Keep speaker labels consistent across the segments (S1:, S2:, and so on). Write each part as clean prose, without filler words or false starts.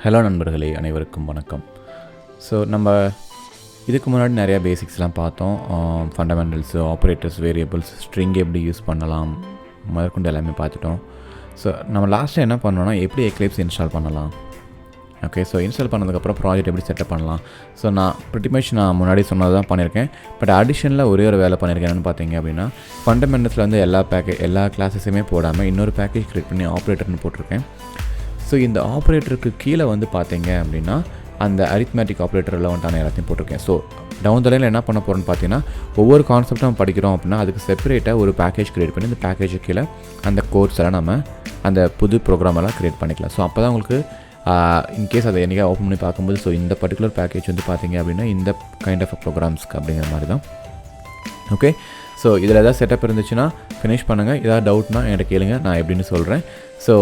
S1: Hello நண்பர்களே, அனைவருக்கும் வணக்கம். ஸோ நம்ம இதுக்கு முன்னாடி நிறையா பேசிக்ஸ்லாம் பார்த்தோம். ஃபண்டமெண்டல்ஸு, ஆப்ரேட்டர்ஸ், வேரியபிள்ஸ், ஸ்ட்ரிங் எப்படி யூஸ் பண்ணலாம் முதற்கொண்டு எல்லாமே பார்த்துட்டோம். ஸோ நம்ம லாஸ்ட்டாக என்ன பண்ணோன்னா எப்படி எக்லிப்ஸ் இன்ஸ்டால் பண்ணலாம். ஓகே, ஸோ இன்ஸ்டால் பண்ணதுக்கப்புறம் ப்ராஜெக்ட் எப்படி செட்டப் பண்ணலாம். ஸோ நான் ப்ரிட்டிமச் நான் முன்னாடி சொன்னது தான் பண்ணியிருக்கேன். பட் அடிஷனில் ஒரே ஒரு வேலை பண்ணியிருக்கேன். என்னென்னு பார்த்தீங்க அப்படின்னா, ஃபண்டமெண்டல்ஸில் வந்து எல்லா கிளாஸஸுமே போடாமல் இன்னொரு பேக்கேஜ் க்ரியேட் பண்ணி ஆப்ரேட்டர்னு போட்டிருக்கேன். ஸோ இந்த ஆப்ரேட்டருக்கு கீழே வந்து பார்த்தீங்க அப்படின்னா அந்த அரித்மேட்டிக் ஆப்ரேட்டரில் வந்துட்டு எல்லாத்தையும் போட்டிருக்கேன். ஸோ டவுன் த லைனில் என்ன பண்ண போகிறோன்னு பார்த்தீங்கன்னா, ஒவ்வொரு கான்செப்ட் நம்ம படிக்கிறோம் அப்படின்னா அதுக்கு செப்பரேட்டாக ஒரு பேக்கேஜ் க்ரியேட் பண்ணி இந்த பேக்கேஜ் கீழே அந்த கோர்ஸ் எல்லாம் நம்ம அந்த புது ப்ரோக்ராம் எல்லாம் க்ரியேட் பண்ணிக்கலாம். ஸோ அப்போ தான் உங்களுக்கு இன்கேஸ் அதை என்றைக்கா ஓப்பன் பண்ணி பார்க்கும்போது ஸோ இந்த பர்டிகுலர் பேக்கேஜ் வந்து பார்த்தீங்க அப்படின்னா இந்த கைண்ட் ஆஃப் ப்ரோக்ராம்ஸ்க்கு அப்படிங்கிற மாதிரி தான். ஓகே, ஸோ இதில் எதாவது செட்டப் இருந்துச்சுன்னா ஃபினிஷ் பண்ணுங்கள். ஏதாவது டவுட்னா என்கிட்ட கேளுங்க, நான் எப்படின்னு சொல்கிறேன். ஸோ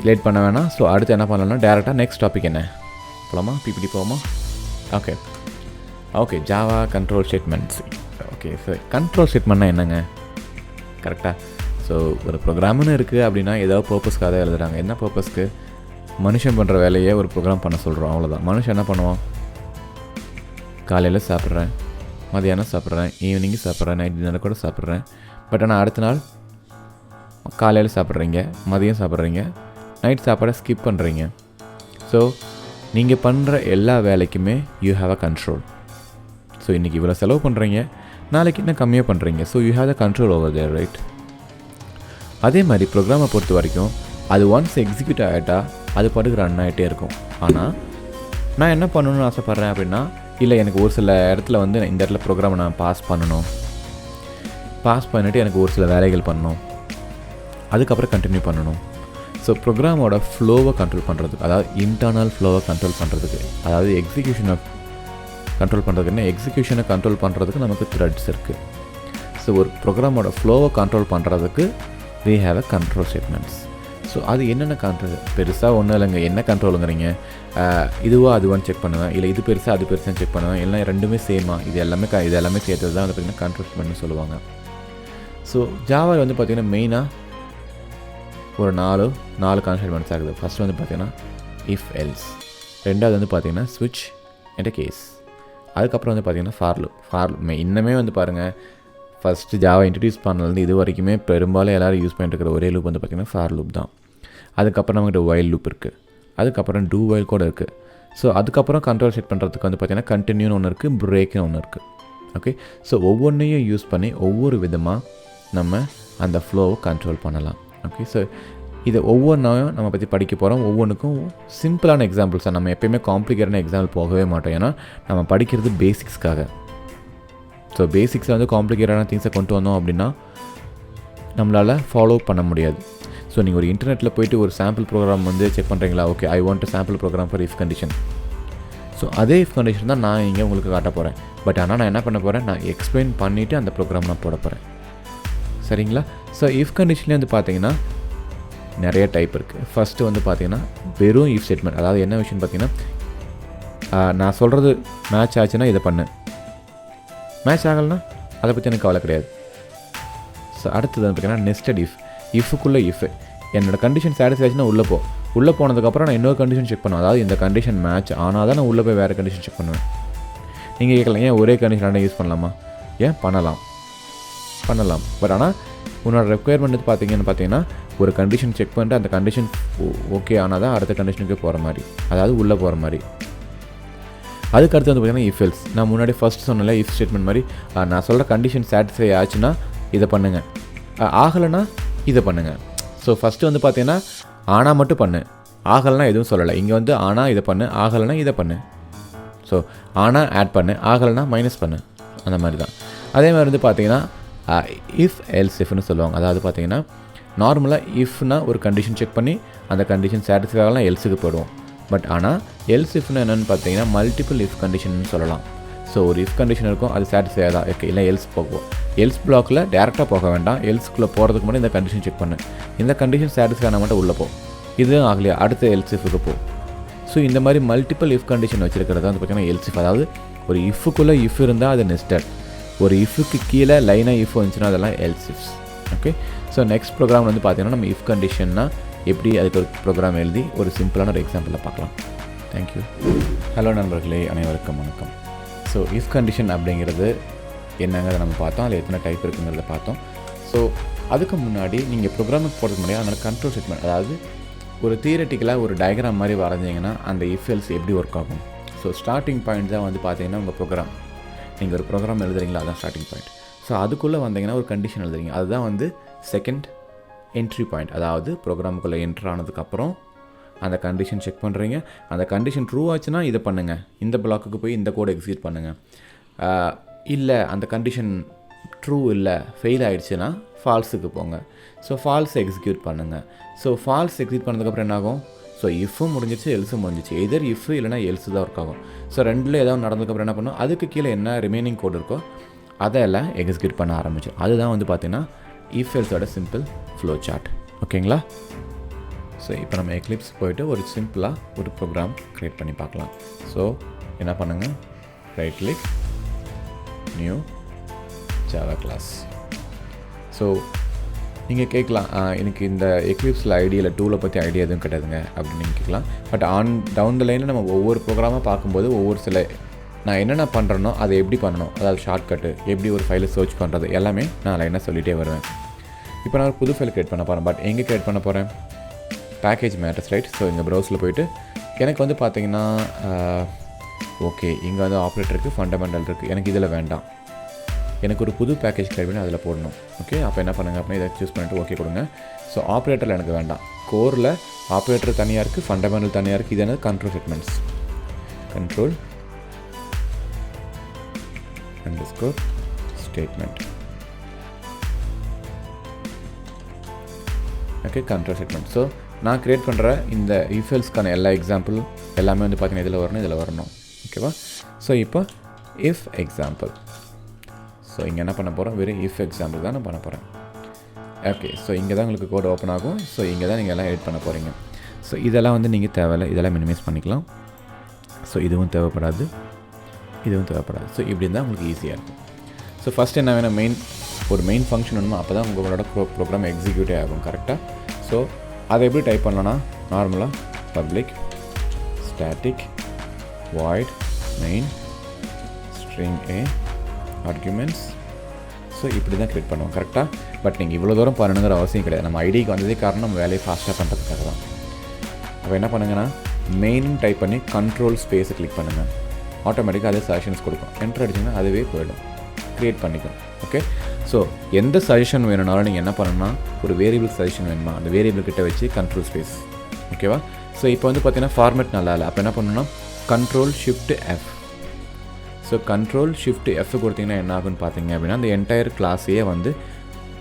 S1: லேட் பண்ண வேணாம். ஸோ அடுத்து என்ன பண்ணலாம்னா டேரெக்டாக நெக்ஸ்ட் டாபிக் என்ன போகலாமா, பிபிடி போவோமா? Okay Java control statements. Okay, so control ஸ்டேட்மெண்ட்னா என்னங்க? கரெக்டாக. ஸோ ஒரு ப்ரோக்ராம்னு இருக்குது அப்படின்னா ஏதோ பர்பஸ்க்காக தான் எழுதுகிறாங்க. என்ன பர்பஸ்க்கு? மனுஷன் பண்ணுற வேலையை ஒரு ப்ரோக்ராம் பண்ண சொல்கிறோம், அவ்வளோதான். மனுஷன் என்ன பண்ணுவான்? காலையில் சாப்பிட்றேன், மதியானம் சாப்பிட்றேன், ஈவினிங்கு சாப்பிட்றேன், நைட் டின்னர் கூட சாப்பிட்றேன். பட் ஆனால் அடுத்த நாள் காலையில் சாப்பிட்றீங்க, மதியம் சாப்பிட்றீங்க, நைட் சாப்பாடை ஸ்கிப் பண்ணுறீங்க. ஸோ நீங்கள் பண்ணுற எல்லா வேலைக்குமே you have a control. So இன்றைக்கி இவ்வளோ செலவு பண்ணுறீங்க, நாளைக்கு இன்னும் கம்மியாக பண்ணுறீங்க. So you have the control over there, right? அதே மாதிரி ப்ரோக்ராமை பொறுத்த வரைக்கும் அது ஒன்ஸ் எக்ஸிக்யூட் ஆகிட்டா அது பாட்டுக்கு ரன் ஆகிட்டே இருக்கும். ஆனால் நான் என்ன பண்ணணும்னு ஆசைப்பட்றேன் அப்படின்னா, இல்லை எனக்கு ஒரு சில இடத்துல வந்து இந்த இடத்துல ப்ரோக்ராமை நான் பாஸ் பண்ணிவிட்டு எனக்கு ஒரு சில வேலைகள் பண்ணணும், அதுக்கப்புறம் கண்டினியூ பண்ணணும். ஸோ ப்ரோக்ராமோட ஃப்ளோவை கண்ட்ரோல் பண்ணுறதுக்கு, அதாவது இன்டர்னல் ஃப்ளோவை கண்ட்ரோல் பண்ணுறதுக்கு, அதாவது எக்ஸிக்யூஷனை கண்ட்ரோல் பண்ணுறதுக்குன்னா எக்ஸிக்யூஷனை கண்ட்ரோல் பண்ணுறதுக்கு நமக்கு த்ரெட்ஸ் இருக்குது. ஸோ ஒரு ப்ரோக்ராமோட ஃப்ளோவை கண்ட்ரோல் பண்ணுறதுக்கு we have a control statements. So அது என்னென்ன கண்ட்ரோல்? பெருசாக ஒன்றும் இல்லைங்க. என்ன கண்ட்ரோலுங்கிறீங்க? இதுவா அதுவான்னு செக் பண்ணுவேன், இல்லை இது பெருசாக அது பெருசான்னு செக் பண்ணுவேன், எல்லாம் ரெண்டுமே சேமா, இது எல்லாமே சேர்த்தது தான் வந்து பார்த்திங்கன்னா கண்ட்ரோல் ஸ்டேட்மெண்ட்னு சொல்லுவாங்க. ஸோ ஜாவாவில் வந்து பார்த்திங்கன்னா மெயினாக ஒரு நாலு கான்ஸ்டேட்மெண்ட்ஸ் ஆகுது. ஃபஸ்ட்டு வந்து பார்த்திங்கன்னா இஃப் எல்ஸ், ரெண்டாவது வந்து பார்த்திங்கன்னா ஸ்விட்ச் என்ற கேஸ், அதுக்கப்புறம் வந்து பார்த்திங்கன்னா ஃபார் லூப். இன்னமே வந்து பாருங்கள், ஃபஸ்ட்டு ஜாவா இன்ட்ரடியூஸ் பண்ணலேருந்து இது வரைக்குமே பெரும்பாலும் எல்லோரும் யூஸ் பண்ணிட்டு இருக்கிற ஒரே லூப் வந்து பார்த்திங்கன்னா ஃபார் லூப் தான். அதுக்கப்புறம் நம்மகிட்ட ஒயில் லூப் இருக்குது, அதுக்கப்புறம் டூ ஒயில் கூட இருக்குது. ஸோ அதுக்கப்புறம் கண்ட்ரோல் செட் பண்ணுறதுக்கு வந்து பார்த்திங்கன்னா கண்டினியூன்னு ஒன்று இருக்குது, பிரேக்குன்னு ஒன்று இருக்குது. ஓகே, ஸோ ஒவ்வொன்றையும் யூஸ் பண்ணி ஒவ்வொரு விதமாக நம்ம அந்த ஃப்ளோவை கண்ட்ரோல் பண்ணலாம். ஓகே, ஸோ இதை ஒவ்வொன்றையும் நம்ம பற்றி படிக்க போகிறோம். ஒவ்வொன்றுக்கும் சிம்பிளான எக்ஸாம்பிள்ஸ் தான். நம்ம எப்போயுமே காம்ப்ளிகேட்டான எக்ஸாம்பிள் போகவே மாட்டோம், ஏன்னா நம்ம படிக்கிறது பேசிக்ஸ்க்காக. ஸோ பேசிக்ஸில் வந்து காம்ப்ளிகேட்டான திங்ஸை கொண்டு வந்தோம் அப்படின்னா நம்மளால் ஃபாலோ பண்ண முடியாது. ஸோ நீங்கள் ஒரு இன்டர்நெட்டில் போய்ட்டு ஒரு சாம்பிள் ப்ரோக்ராம் வந்து செக் பண்ணுறீங்களா? Okay, I want a sample program for if condition. So அதே இஃப் கண்டிஷன் தான் நான் இங்கே உங்களுக்கு காட்ட போகிறேன். பட் ஆனால் நான் என்ன பண்ண போகிறேன், நான் எக்ஸ்பிளைன் பண்ணிவிட்டு அந்த ப்ரோக்ராம் நான் போட போகிறேன். சரிங்களா? ஸோ இஃப் கண்டிஷன்லேயே வந்து பார்த்தீங்கன்னா நிறைய டைப் இருக்குது. ஃபஸ்ட்டு வந்து பார்த்திங்கன்னா வெறும் இஃப் ஸ்டேட்மெண்ட். அதாவது என்ன விஷயம்னு பார்த்தீங்கன்னா, நான் சொல்கிறது மேட்ச் ஆச்சுன்னா இதை பண்ணு, மேட்ச் ஆகலைன்னா அதை பற்றி எனக்கு கவலை கிடையாது. ஸோ அடுத்தது வந்து பார்த்திங்கன்னா நெஸ்டட் இஃபுக்குள்ளே இஃப் என்னோடய கண்டிஷன் சாட்டிஸ்ஃபை ஆச்சுன்னா உள்ளே போனதுக்கப்புறம் நான் இன்னொரு கண்டிஷன் செக் பண்ணுவேன். அதாவது இந்த கண்டிஷன் மேட்ச் ஆனால் தான் நான் உள்ளே போய் வேறு கண்டிஷன் செக் பண்ணுவேன். நீங்கள் கேட்கலாம், ஏன் ஒரே கண்டிஷன் யூஸ் பண்ணலாமா? ஏன் பண்ணலாம். பட் ஆனால் உன்னோட ரெக்குயர்மெண்ட் பார்த்தீங்கன்னா ஒரு கண்டிஷன் செக் பண்ணிட்டு அந்த கண்டிஷன் ஓகே ஆனால் தான் அடுத்த கண்டிஷனுக்கு போகிற மாதிரி, அதாவது உள்ளே போகிற மாதிரி. அதுக்கு அடுத்து வந்து பார்த்திங்கன்னா இஃப் எல்ஸ். நான் முன்னாடி ஃபஸ்ட் சொன்னல இஃப் ஸ்டேட்மெண்ட் மாதிரி, நான் சொல்கிற கண்டிஷன் சாட்டிஸ்ஃபை ஆச்சுன்னா இதை பண்ணுங்கள், ஆகலைன்னா இதை பண்ணுங்கள். ஸோ ஃபஸ்ட்டு வந்து பார்த்திங்கன்னா ஆனால் மட்டும் பண்ணு, ஆகலைன்னா எதுவும் சொல்லலை. இங்கே வந்து ஆனால் இதை பண்ணு, ஆகலைன்னா இதை பண்ணு. ஸோ ஆனால் ஆட் பண்ணு, ஆகலைன்னா மைனஸ் பண்ணு, அந்த மாதிரி தான். அதே மாதிரி வந்து பார்த்திங்கன்னா இஃப் எல்ஸ் இஃப்னு சொல்லுவாங்க. அதாவது பார்த்திங்கன்னா நார்மலாக இஃப்னா ஒரு கண்டிஷன் செக் பண்ணி அந்த கண்டிஷன் சாட்டிஸ்ஃபை ஆகலாம் எல்ஸுக்கு போயிடுவோம். பட் ஆனால் எல்ஸ் இஃப்னு என்னென்னு பார்த்தீங்கன்னா மல்டிபிள் இஃப் கண்டிஷன் சொல்லலாம். ஸோ ஒரு இஃப் கண்டிஷன் இருக்கும், அது சாட்டிஸ்ஃபை ஆகலாம், ஓகே, இல்லை எல்ஸ் போகும். எல்ஸ் பிளாக்கில் டேரெக்டாக போக வேண்டாம், எல்ஸ்குள்ளே போகிறதுக்கு முன்னாடி இந்த கண்டிஷன் செக் பண்ணு, இந்த கண்டிஷன் சாட்டிஸ்ஃபை ஆனால் மட்டும் உள்ளே போ, இதுவும் ஆகலையா அடுத்த எல்ஸ் இஃபுக்கு போ. ஸோ இந்த மாதிரி மல்டிபிள் இஃப் கண்டிஷன் வச்சுருக்கிறது வந்து பார்த்திங்கன்னா எல்ஸ் இஃப். அதாவது ஒரு இஃபுக்குள்ளே இஃப் இருந்தால் அது நெஸ்டட், ஒரு இஃபுக்கு கீழே லைனாக இஃப் வந்துச்சுன்னா அதெல்லாம் else ifs. Okay, so next program வந்து பார்த்திங்கன்னா நம்ம இஃப் கண்டிஷன்னா எப்படி அதுக்கு ஒரு ப்ரோக்ராம் எழுதி ஒரு சிம்பிளான ஒரு எக்ஸாம்பிளில் பார்க்கலாம். தேங்க்யூ. ஹலோ நண்பர்களே, அனைவருக்கும் வணக்கம். ஸோ இஃப் கண்டிஷன் அப்படிங்கிறது என்னங்கிறத நம்ம பார்த்தோம், அதில் எத்தனை டைப் இருக்குங்கிறத பார்த்தோம். ஸோ அதுக்கு முன்னாடி நீங்கள் ப்ரோக்ராமுக்கு போகிறதுக்கு முன்னாடி அதனால் கண்ட்ரோல் ஸ்டேட்மெண்ட், அதாவது ஒரு தியரட்டிக்கலாக ஒரு டயக்ராம் மாதிரி வரைஞ்சிங்கன்னா அந்த இஃப்எல்ஸ் எப்படி ஒர்க் ஆகும். ஸோ ஸ்டார்டிங் பாயிண்ட் தான் வந்து பார்த்தீங்கன்னா உங்கள் ப்ரோக்ராம். நீங்கள் ஒரு ப்ரோக்ராம் எழுதுறீங்களா, அதுதான் ஸ்டார்டிங் பாயிண்ட். ஸோ அதுக்குள்ளே வந்தீங்கன்னா ஒரு கண்டிஷன் எழுதுறீங்க, அதுதான் வந்து செகண்ட் என்ட்ரி பாயிண்ட். அதாவது ப்ரோக்ராமுக்குள்ளே என்ட்ரு ஆனதுக்கப்புறம் அந்த கண்டிஷன் செக் பண்ணுறீங்க. அந்த கண்டிஷன் ட்ரூ ஆச்சுன்னா இதை பண்ணுங்கள், இந்த பிளாக்குக்கு போய் இந்த கோடை எக்ஸிக்யூட் பண்ணுங்கள். இல்லை அந்த கண்டிஷன் ட்ரூ இல்லை, ஃபெயில் ஆகிடுச்சுன்னா ஃபால்ஸுக்கு போங்க. ஸோ ஃபால்ஸ் எக்ஸிக்யூட் பண்ணுங்கள். ஸோ ஃபால்ஸ் எக்ஸிக்யூட் பண்ணதுக்கப்புறம் என்ன ஆகும்? ஸோ இஃப்பும் முடிஞ்சிச்சு, எல்ஸும் முடிஞ்சிச்சு. எதர் இஃப் இல்லைனா எல்ஸு தான் ஒர்க் ஆகும். ஸோ ரெண்டில் ஏதாவது நடந்ததுக்கப்புறம் என்ன பண்ணும், அதுக்கு கீழே என்ன ரிமைனிங் கோட் இருக்கோ அதெல்லாம் எக்ஸிக்யூட் பண்ண ஆரம்பிச்சு. அதுதான் வந்து பார்த்திங்கன்னா இஃப் எல்ஸோட சிம்பிள் ஃப்ளோ சார்ட். ஓகேங்களா? ஸோ இப்போ நம்ம எக்லிப்ஸ் போய்ட்டு ஒரு சிம்பிளாக ஒரு ப்ரோக்ராம் க்ரியேட் பண்ணி பார்க்கலாம். ஸோ என்ன பண்ணுங்கள், right click, new Java class. So நீங்கள் கேட்கலாம், எனக்கு இந்த எக்லிப்ஸில் ஐடியா இல்லை, டூலை பற்றி ஐடியா எதுவும் கிடையாதுங்க அப்படின்னு நீங்கள் கேட்கலாம். பட் டவுன் த லைனில் நம்ம ஒவ்வொரு ப்ரோக்ராமாக பார்க்கும்போது ஒவ்வொரு சில நான் என்னென்ன பண்ணுறேனோ அதை எப்படி பண்ணணும், அதாவது ஷார்ட்கட்டு எப்படி ஒரு ஃபைலை சர்ச் பண்ணுறது எல்லாமே நான் லைனாக சொல்லிகிட்டே வருவேன். இப்போ நான் ஒரு புது ஃபைல் க்ரியேட் பண்ண போகிறேன். பட் எங்கே க்ரியேட் பண்ண போகிறேன்? Package matters, right? ஸோ இந்த ப்ரௌஸில் போய்ட்டு எனக்கு வந்து பார்த்திங்கன்னா ஓகே, இங்கே வந்து ஆப்ரேட்டர் இருக்குது, ஃபண்டமெண்டல் இருக்குது. எனக்கு இதில் வேண்டாம், எனக்கு ஒரு புது பேக்கேஜ் க்ரியேட் பண்ணி அதில் போடணும். ஓகே, அப்போ என்ன பண்ணுங்கள் அப்படின்னா இதை சூஸ் பண்ணிவிட்டு ஓகே கொடுங்க. ஸோ ஆப்ரேட்டரில் எனக்கு வேண்டாம், கோரில் ஆப்ரேட்டர் தனியாக இருக்குது, ஃபண்டமெண்டல் தனியாக இருக்குது. இது என்னது? Control statements. Control underscore statement. Okay, control statement. So நான் க்ரியேட் பண்ணுற இந்த இஃப்எல்ஸ்க்கான எல்லா எக்ஸாம்பிள் எல்லாமே வந்து பார்த்தீங்கன்னா இதில் வரணும், இதில் வரணும். ஓகேவா? ஸோ இப்போ இஃப் எக்ஸாம்பிள். ஸோ இங்கே என்ன பண்ண போகிறோம்? வெறும் இஃப் எக்ஸாம்பிள் தான் நான் பண்ண போகிறேன். ஓகே, ஸோ இங்கே தான் உங்களுக்கு கோட் ஓப்பன் ஆகும். ஸோ இங்கே தான் நீங்கள் எல்லாம் எடிட் பண்ண போகிறீங்க. ஸோ இதெல்லாம் வந்து நீங்கள் தேவையில்லை, இதெல்லாம் மினிமைஸ் பண்ணிக்கலாம். ஸோ இதுவும் தேவைப்படாது, இதுவும் தேவைப்படாது. ஸோ இப்படி இருந்தால் உங்களுக்கு ஈஸியாக இருக்கும். ஸோ ஃபஸ்ட் என்ன வேணும், ஒரு மெயின் ஃபங்க்ஷன் வேணுமோ, அப்போ தான் உங்களோட ப்ரோக்ராம் எக்ஸிக்யூட்டே ஆகும் கரெக்டாக. ஸோ அதை எப்படி டைப் பண்ணலாம்னா, நார்மலாக public static void main string a arguments. So இப்படி தான் க்ரியேட் பண்ணுவோம் கரெக்டாக. பட் நீங்கள் இவ்வளோ தூரம் பண்ணணுங்கிற அவசியம் கிடையாது. நம்ம ஐடிக்கு வந்ததே காரணம் நம்ம வேலையை ஃபாஸ்ட்டாக பண்ணுறதுக்காக தான். அப்போ என்ன பண்ணுங்கன்னா, மெயின் டைப் பண்ணி கண்ட்ரோல் ஸ்பேஸை கிளிக் பண்ணுங்கள். ஆட்டோமேட்டிக்காக அதே சஜஷன்ஸ் கொடுக்கும். என்ட்ரு அடிச்சிங்கன்னா அதுவே போயிடும், க்ரியேட் பண்ணிக்கும். ஓகே, ஸோ எந்த சஜஷன் வேணும்னாலும் நீங்கள் என்ன பண்ணணும்னா, ஒரு வேரியபிள் சஜஷன் வேணுமா, அந்த வேரியபிள் கிட்ட வச்சு கண்ட்ரோல் ஸ்பேஸ். ஓகேவா? ஸோ இப்போ வந்து பார்த்தீங்கன்னா ஃபார்மேட் நல்லா இல்லை. அப்போ என்ன பண்ணணும்னா control shift F. So control shift F கொடுத்தீங்கன்னா என்ன ஆகுன்னு பார்த்தீங்க அப்படின்னா, அந்த என்டையர் கிளாஸையே வந்து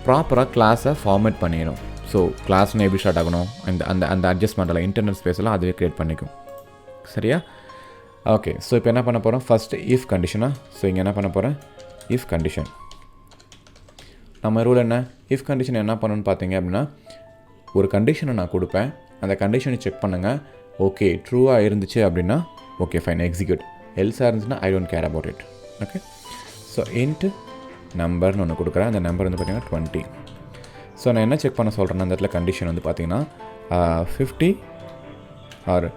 S1: ப்ராப்பராக கிளாஸை ஃபார்மேட் பண்ணிடும். ஸோ கிளாஸ்னு எப்படி ஸ்டார்ட் ஆகணும், அந்த அட்ஜஸ்ட்மெண்ட்டில் இன்டர்னல் ஸ்பேஸெல்லாம் அதுவே க்ரியேட் பண்ணிக்கும். சரியா? ஓகே, ஸோ இப்போ என்ன பண்ண போகிறோம், ஃபஸ்ட்டு இஃப் கண்டிஷனாக. ஸோ இங்கே என்ன பண்ண போகிறேன், இஃப் கண்டிஷன். நம்ம ரூல் என்ன, இஃப் கண்டிஷன் என்ன பண்ணணும்னு பார்த்தீங்க அப்படின்னா, ஒரு கண்டிஷனை நான் கொடுப்பேன், அந்த கண்டிஷனை செக் பண்ணுங்கள். ஓகே, ட்ரூவாக இருந்துச்சு அப்படின்னா ஓகே ஃபைன் எக்ஸிக்யூட், எல்ஸாக இருந்துச்சுன்னா I don't care about it. Okay, so int நம்பர்னு ஒன்று கொடுக்குறேன். அந்த நம்பர் வந்து பார்த்திங்கன்னா 20. ஸோ நான் என்ன செக் பண்ண சொல்கிறேன்னா, அந்த இடத்துல கண்டிஷன் வந்து பார்த்திங்கன்னா 50 ஆர்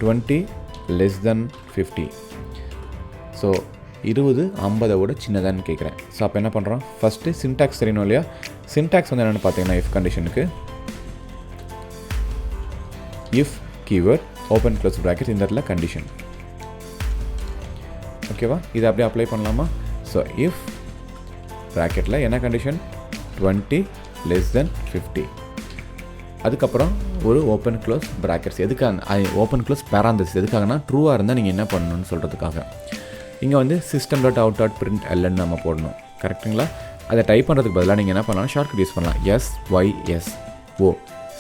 S1: 20 லெஸ் தென் 50. ஸோ 20 50 சின்னதான்னு கேட்குறேன். ஸோ அப்போ என்ன பண்ணுறோம், ஃபஸ்ட்டு சின்டாக்ஸ் தெரியணும் இல்லையா. சின்டாக்ஸ் வந்து என்னென்னு பார்த்தீங்கன்னா, இஃப் கண்டிஷனுக்கு if keyword open close bracket, இந்த இடத்துல கண்டிஷன். ஓகேவா? இதை அப்படியே அப்ளை பண்ணலாமா? ஸோ இஃப் ப்ராக்கெட்டில் என்ன கண்டிஷன், 20 லெஸ் தென் 50. அதுக்கப்புறம் ஒரு ஓப்பன் க்ளோஸ் ப்ராக்கெட்ஸ். எதுக்காக ஓப்பன் க்ளோஸ் பேராந்தசிஸ் எதுக்காகனா, ட்ரூவாக இருந்தால் நீங்கள் என்ன பண்ணணும்னு சொல்கிறதுக்காக. இங்கே வந்து system.out.println நம்ம போடணும். கரெக்டுங்களா? அதை டைப் பண்ணுறதுக்கு பதிலாக நீங்கள் என்ன பண்ணலாம், ஷார்ட்கட் யூஸ் பண்ணலாம். SYSO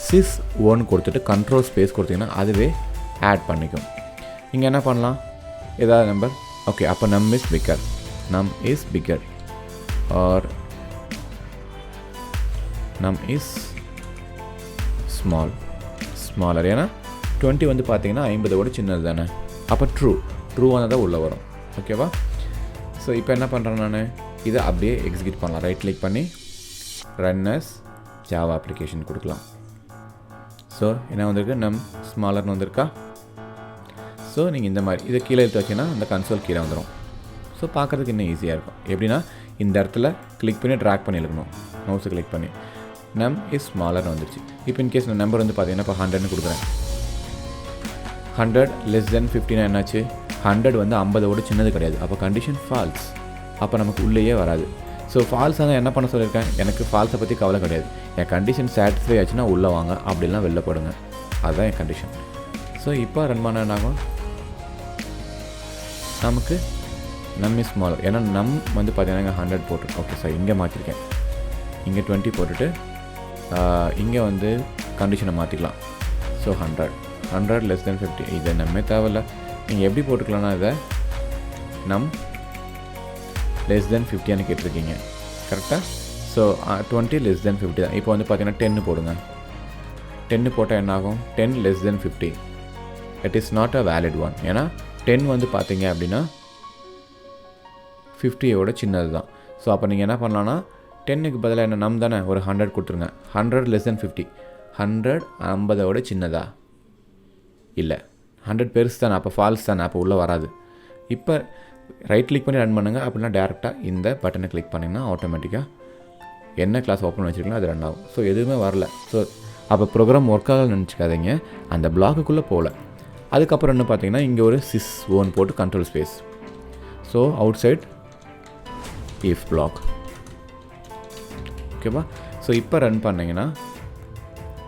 S1: சிஸ் ஓன்னு கொடுத்துட்டு கண்ட்ரோல் ஸ்பேஸ் கொடுத்தீங்கன்னா அதுவே ஆட் பண்ணிக்கும். இங்கே என்ன பண்ணலாம், ஏதாவது நம்பர். ஓகே, அப்போ நம் இஸ் பிக்கர் ஆர் நம் இஸ் ஸ்மாலர். ஏன்னா 20 வந்து பார்த்தீங்கன்னா 50 சின்னது தானே. அப்போ ட்ரூவானதாக தான் உள்ளே வரும். ஓகேவா? ஸோ இப்போ என்ன பண்ணுறேன், நான் இதை அப்படியே எக்ஸிக்யூட் பண்ணலாம். ரைட் கிளிக் பண்ணி ரன் அஸ் ஜாவா அப்ளிகேஷன் கொடுக்கலாம். ஸோ ஸோ என்ன வந்திருக்கு, நம் ஸ்மாலர்னு வந்திருக்கா. ஸோ நீங்கள் இந்த மாதிரி இதை கீழே எடுத்து வச்சிங்கன்னா அந்த கன்சோல் கீழே வந்துடும். ஸோ பார்க்குறதுக்கு இன்னும் ஈஸியாக இருக்கும். எப்படின்னா இந்த இடத்துல கிளிக் பண்ணி ட்ராக் பண்ணி எழுக்கணும், மவுஸை கிளிக் பண்ணி நம் இஸ் ஸ்மாலர்னு வந்துருச்சு. இப்போ இன்கேஸ் நான் நம்பர் வந்து பார்த்தீங்கன்னா இப்போ 100ன்னு கொடுக்குறேன். 100 less than 50 என்னாச்சு, 100 வந்து 50 சின்னது கிடையாது. அப்போ கண்டிஷன் ஃபால்ஸ். அப்போ நமக்கு உள்ளேயே வராது. ஸோ ஃபால்ஸாக என்ன பண்ண சொல்லியிருக்கேன், எனக்கு ஃபால்ஸை பற்றி கவலை கிடையாது, என் கண்டிஷன் சாட்டிஸ்ஃபை ஆச்சுன்னா உள்ளே வாங்க, அப்படிலாம் வெளில போடுங்க, அதுதான் என் கண்டிஷன். ஸோ இப்போ ரன் பண்ண என்னாகும், நமக்கு நம் இஸ் ஸ்மாலர். ஏன்னா நம் வந்து பார்த்தீங்கன்னா 100 போட்டு, ஓகே சார் இங்கே மாற்றிருக்கேன், இங்கே 20 போட்டுட்டு இங்கே வந்து கண்டிஷனை மாற்றிக்கலாம். ஸோ 100 less than 50 இதை நம்ம தேவையில்ல. நீங்கள் எப்படி போட்டுக்கலாம்னா இதை நம் less than 50 கேட்டிருக்கீங்க கரெக்டாக. ஸோ 20 less than 50 தான். இப்போ வந்து பார்த்தீங்கன்னா 10 போடுங்க. 10 போட்டால் என்னாகும், 10 less than 50 it is not a valid one. ஏன்னா 10 வந்து பார்த்தீங்க அப்படின்னா 50யோட சின்னது தான். ஸோ அப்போ நீங்கள் என்ன பண்ணலான்னா 10க்கு பதிலாக என்ன நம் தானே ஒரு 100 கொடுத்துருங்க. 100 less than 50, 100 50ோட சின்னதா இல்லை, 100 பெருசு தானே, அப்போ ஃபால்ஸ் தானே, அப்போ உள்ளே வராது. இப்போ ரைட் கிளிக் பண்ணி ரன் பண்ணுங்கள். அப்படின்னா டேரெக்டாக இந்த பட்டனை கிளிக் பண்ணிங்கன்னா ஆட்டோமேட்டிக்காக என்ன கிளாஸ் ஓப்பன் வச்சுருக்கீங்களோ அது ரன் ஆகும். ஸோ எதுவுமே வரல. ஸோ அப்போ ப்ரோக்ராம் ஒர்க் ஆகலன்னு நினச்சிக்காதீங்க, அந்த பிளாக்குள்ளே போகல. அதுக்கப்புறம் என்ன பார்த்தீங்கன்னா இங்கே ஒரு sys ஓன் போட்டு control space. So outside if block, ஓகேவா. ஸோ இப்போ ரன் பண்ணிங்கன்னா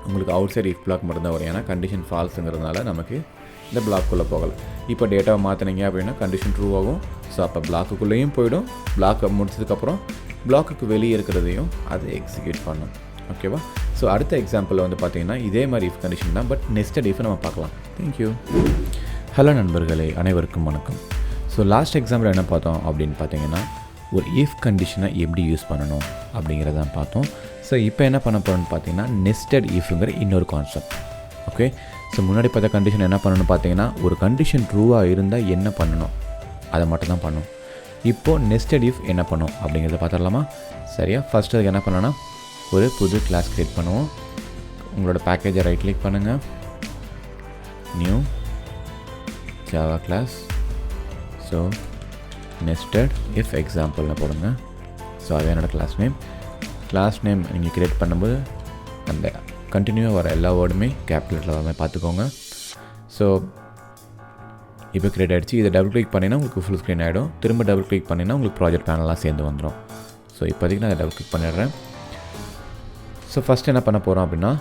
S1: உங்களுக்கு அவுட் சைட் இஃப் பிளாக் மட்டும்தான் வரும். ஏன்னா கண்டிஷன் ஃபால்ஸுங்கிறதுனால நமக்கு இந்த பிளாக்குள்ளே போகலை. இப்போ டேட்டாவை மாற்றினீங்க அப்படின்னா கண்டிஷன் ட்ரூ ஆகும். ஸோ அப்போ பிளாக்குள்ளேயும் போயிடும். பிளாக்கை முடிச்சதுக்கப்புறம் பிளாக்குக்கு வெளியே இருக்கிறதையும் அது எக்ஸிக்யூட் பண்ணும், ஓகேவா. ஸோ அடுத்த எக்ஸாம்பிளில் வந்து பார்த்தீங்கன்னா இதே மாதிரி இஃப் கண்டிஷன் தான், பட் நெஸ்டட் இஃப் நம்ம பார்க்கலாம். தேங்க்யூ. ஹலோ நண்பர்களே, அனைவருக்கும் வணக்கம். ஸோ லாஸ்ட் எக்ஸாம்பிள் என்ன பார்த்தோம் அப்படின்னு பார்த்தீங்கன்னா ஒரு இஃப் கண்டிஷனை எப்படி யூஸ் பண்ணணும் அப்படிங்கிறதான் பார்த்தோம். ஸோ இப்போ என்ன பண்ண போகிறோன்னு பார்த்தீங்கன்னா நெஸ்டட் இஃப்ங்கிற இன்னொரு கான்செப்ட், ஓகே. ஸோ முன்னாடி பார்த்த கண்டிஷன் என்ன பண்ணணும்னு பார்த்தீங்கன்னா ஒரு கண்டிஷன் ட்ரூவாக இருந்தால் என்ன பண்ணணும் அதை மட்டும் தான் பண்ணணும். இப்போது நெஸ்டட் இஃப் என்ன பண்ணும் அப்படிங்கிறத பார்த்துடலாமா. சரியா, ஃபஸ்ட்டு அதுக்கு என்ன பண்ணோன்னா ஒரு புது கிளாஸ் க்ரியேட் பண்ணுவோம். உங்களோட பேக்கேஜை ரைட் கிளிக் பண்ணுங்கள், new Java class. So nested if எக்ஸாம்பிள்னு போடுங்க. ஸோ அது என்னோடய கிளாஸ் நேம் நீங்கள் க்ரியேட் பண்ணும்போது அந்த கண்டினியூவாக வர எல்லா வேர்டுமே கேபிட்டலில் வர மாதிரி பார்த்துக்கோங்க. ஸோ இப்போ க்ரியேட் ஆகிடுச்சு. இதை டபுள் கிளிக் பண்ணிங்கன்னா உங்களுக்கு ஃபுல் ஸ்க்ரீன் ஆகிடும். திரும்ப டபுள் கிளிக் பண்ணிங்கன்னா உங்களுக்கு ப்ராஜெக்ட் பேனல்லாம் சேர்ந்து வந்துடும். ஸோ இப்போதைக்கு நான் அதை டபுள் கிளிக் பண்ணிடுறேன். ஸோ ஃபஸ்ட் என்ன பண்ண போகிறோம் அப்படின்னா